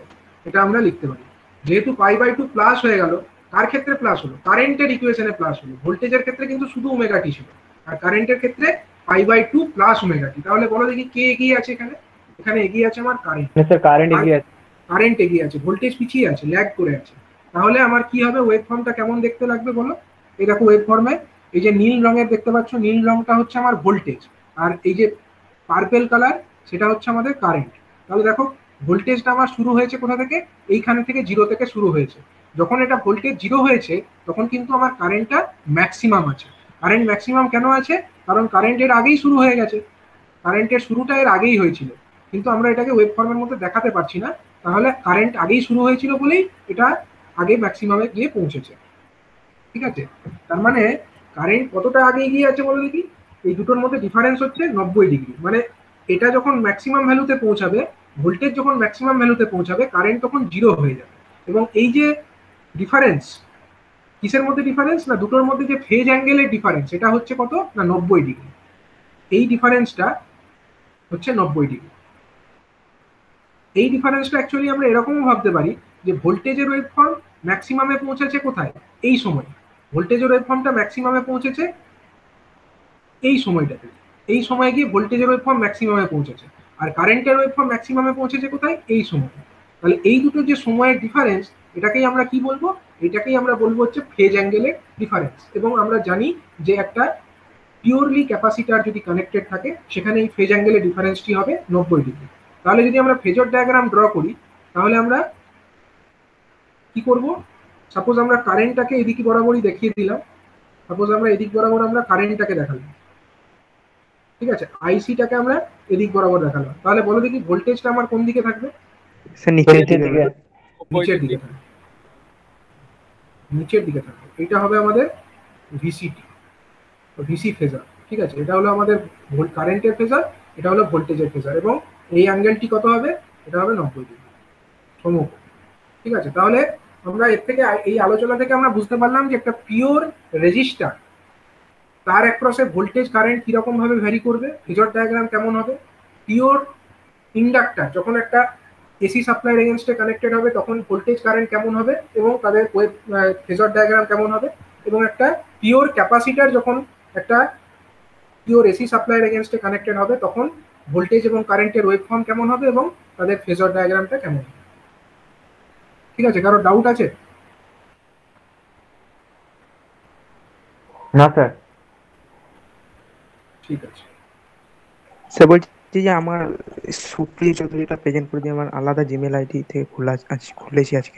এটা আমরা লিখতে পারি। যেহেতু পাই/2 প্লাস হয়ে গেল, কার ক্ষেত্রে প্লাস হলো? কারেন্টের ইকুয়েশনে প্লাস হলো। ভোল্টেজের ক্ষেত্রে কিন্তু শুধু ওমেগা টি ছিল, আর কারেন্টের ক্ষেত্রে পাই/2 প্লাস ওমেগা টি। তাহলে বলো দেখি কে এগিয়ে আছে এখানে? এখানে এগিয়ে আছে আমার কারেন্ট। স্যার কারেন্ট এগিয়ে আছে, কারেন্ট এগিয়ে আছে, ভোল্টেজ পিছিয়ে আছে, ল্যাগ করে আছে। তাহলে আমার কি হবে? ওয়েভ ফর্মটা কেমন দেখতে লাগবে বলো? এই দেখো ওয়েভ ফর্মে এই যে নীল রঙের দেখতে পাচ্ছ, নীল রংটা হচ্ছে আমার ভোল্টেজ, আর এই যে পার্পেল কালার সেটা হচ্ছে আমাদের কারেন্ট। তাহলে দেখো ভোল্টেজটা আমার শুরু হয়েছে কোথা থেকে? এইখানে থেকে, জিরো থেকে শুরু হয়েছে। যখন এটা ভোল্টেজ জিরো হয়েছে, তখন কিন্তু আমার কারেন্টটা ম্যাক্সিমাম আছে। কারেন্ট ম্যাক্সিমাম কেন আছে? কারণ কারেন্টের আগেই শুরু হয়ে গেছে, কারেন্টের শুরুটা এর আগেই হয়েছিল, কিন্তু আমরা এটাকে ওয়েভ ফর্মের মধ্যে দেখাতে পারছি না। তাহলে কারেন্ট আগেই শুরু হয়েছিল বলেই এটা আগে ম্যাক্সিমামে গিয়ে পৌঁছেছে, ঠিক আছে? তার মানে কারেন্ট কতটা আগে গিয়ে আছে বলো দেখি? এই দুটোর মধ্যে ডিফারেন্স হচ্ছে 90 ডিগ্রি। মানে এটা যখন ম্যাক্সিমাম ভ্যালুতে পৌঁছাবে, ভোল্টেজ যখন ম্যাক্সিমাম ভ্যালুতে পৌঁছাবে, কারেন্ট তখন জিরো হয়ে যাবে। এবং এই যে ডিফারেন্স, কিসের মধ্যে ডিফারেন্স? না দুটোর মধ্যে যে ফেজ অ্যাঙ্গেলের ডিফারেন্স, এটা হচ্ছে কত? না 90 ডিগ্রি। এই ডিফারেন্সটা হচ্ছে 90 ডিগ্রি। এই ডিফারেন্সটা অ্যাকচুয়ালি আমরা এরকমও ভাবতে পারি যে ভোল্টেজের ওয়েভ ফর্ম ম্যাক্সিমামে পৌঁছেছে কোথায়? এই সময়। ভোল্টেজের ওয়েভ ফর্মটা ম্যাক্সিমামে পৌঁছেছে এই সময়টাতে, এই সময় গিয়ে ভোল্টেজের ওয়েভ ফর্ম ম্যাক্সিমামে পৌঁছেছে। আর কারেন্টের ওয়েভ ফর্ম ম্যাক্সিমামে পৌঁছেছে কোথায়? এই সময়। তাহলে এই দুটো যে সময়ের ডিফারেন্স, এটাকেই আমরা কি বলবো? এটাকেই আমরা বলবো হচ্ছে ফেজ অ্যাঙ্গেলের ডিফারেন্স। এবং আমরা জানি যে একটা পিওরলি ক্যাপাসিটার যদি কানেক্টেড থাকে, সেখানে এই ফেজ অ্যাঙ্গেলের ডিফারেন্সটি হবে 90 ডিগ্রি। তাহলে যদি আমরা ফেজর ডায়াগ্রাম ড্র করি, তাহলে আমরা কি করব? সাপোজ আমরা কারেন্টটাকে এদিকে বরাবরই দেখিয়ে দিলাম, সাপোজ আমরা এদিক বরাবর আমরা কারেন্টটাকে দেখালাম, ঠিক আছে? আইসিটাকে আমরা এদিক বরাবর দেখালাম। তাহলে বলো দেখি ভোল্টেজটা আমার কোন দিকে থাকবে? স্যার নিচের নিচের দিকে দিকে, নিচের দিকে থাকবে, নিচের দিকে থাকবে। এটা হবে আমাদের ভিসিটি, ভিসি ফেজার, ঠিক আছে? এটা হলো আমাদের কারেন্টের ফেজার, এটা হলো ভোল্টেজের ফেজার, এবং এই অ্যাঙ্গেলটি কত হবে? এটা হবে 90 ডিগ্রি সমকোণ, ঠিক আছে? তাহলে আমরা এর থেকে, এই আলোচনা থেকে আমরা বুঝতে পারলাম যে একটা পিওর রেজিস্টার, তার অ্যাক্রসে ভোল্টেজ কারেন্ট কিরকম ভাবে ভ্যারি করবে, ফেজর ডায়াগ্রাম কেমন হবে। পিওর ইন্ডাক্টর যখন একটা এসি সাপ্লাইয়ের এগেনস্টে কানেক্টেড হবে, তখন ভোল্টেজ কারেন্ট কেমন হবে এবং তাদের ফেজর ডায়াগ্রাম কেমন হবে। এবং একটা পিওর ক্যাপাসিটার যখন একটা পিওর এসি সাপ্লাইয়ের এগেনস্টে কানেক্টেড হবে, তখন ভোল্টেজ এবং কারেন্টের ওয়েভ ফর্ম কেমন হবে এবং তাদের ফেজর ডায়াগ্রামটা কেমন হবে। ঠিক আছে? কারো ডাউট আছে? না স্যার। ঠিক আছে। স্যার বলছি যে আমার সুপ্রিয় চৌধুরীটা প্রেজেন্ট করে দিয়ে আমার আলাদা জিমেল আইডি থেকে খুলেছি আজকে।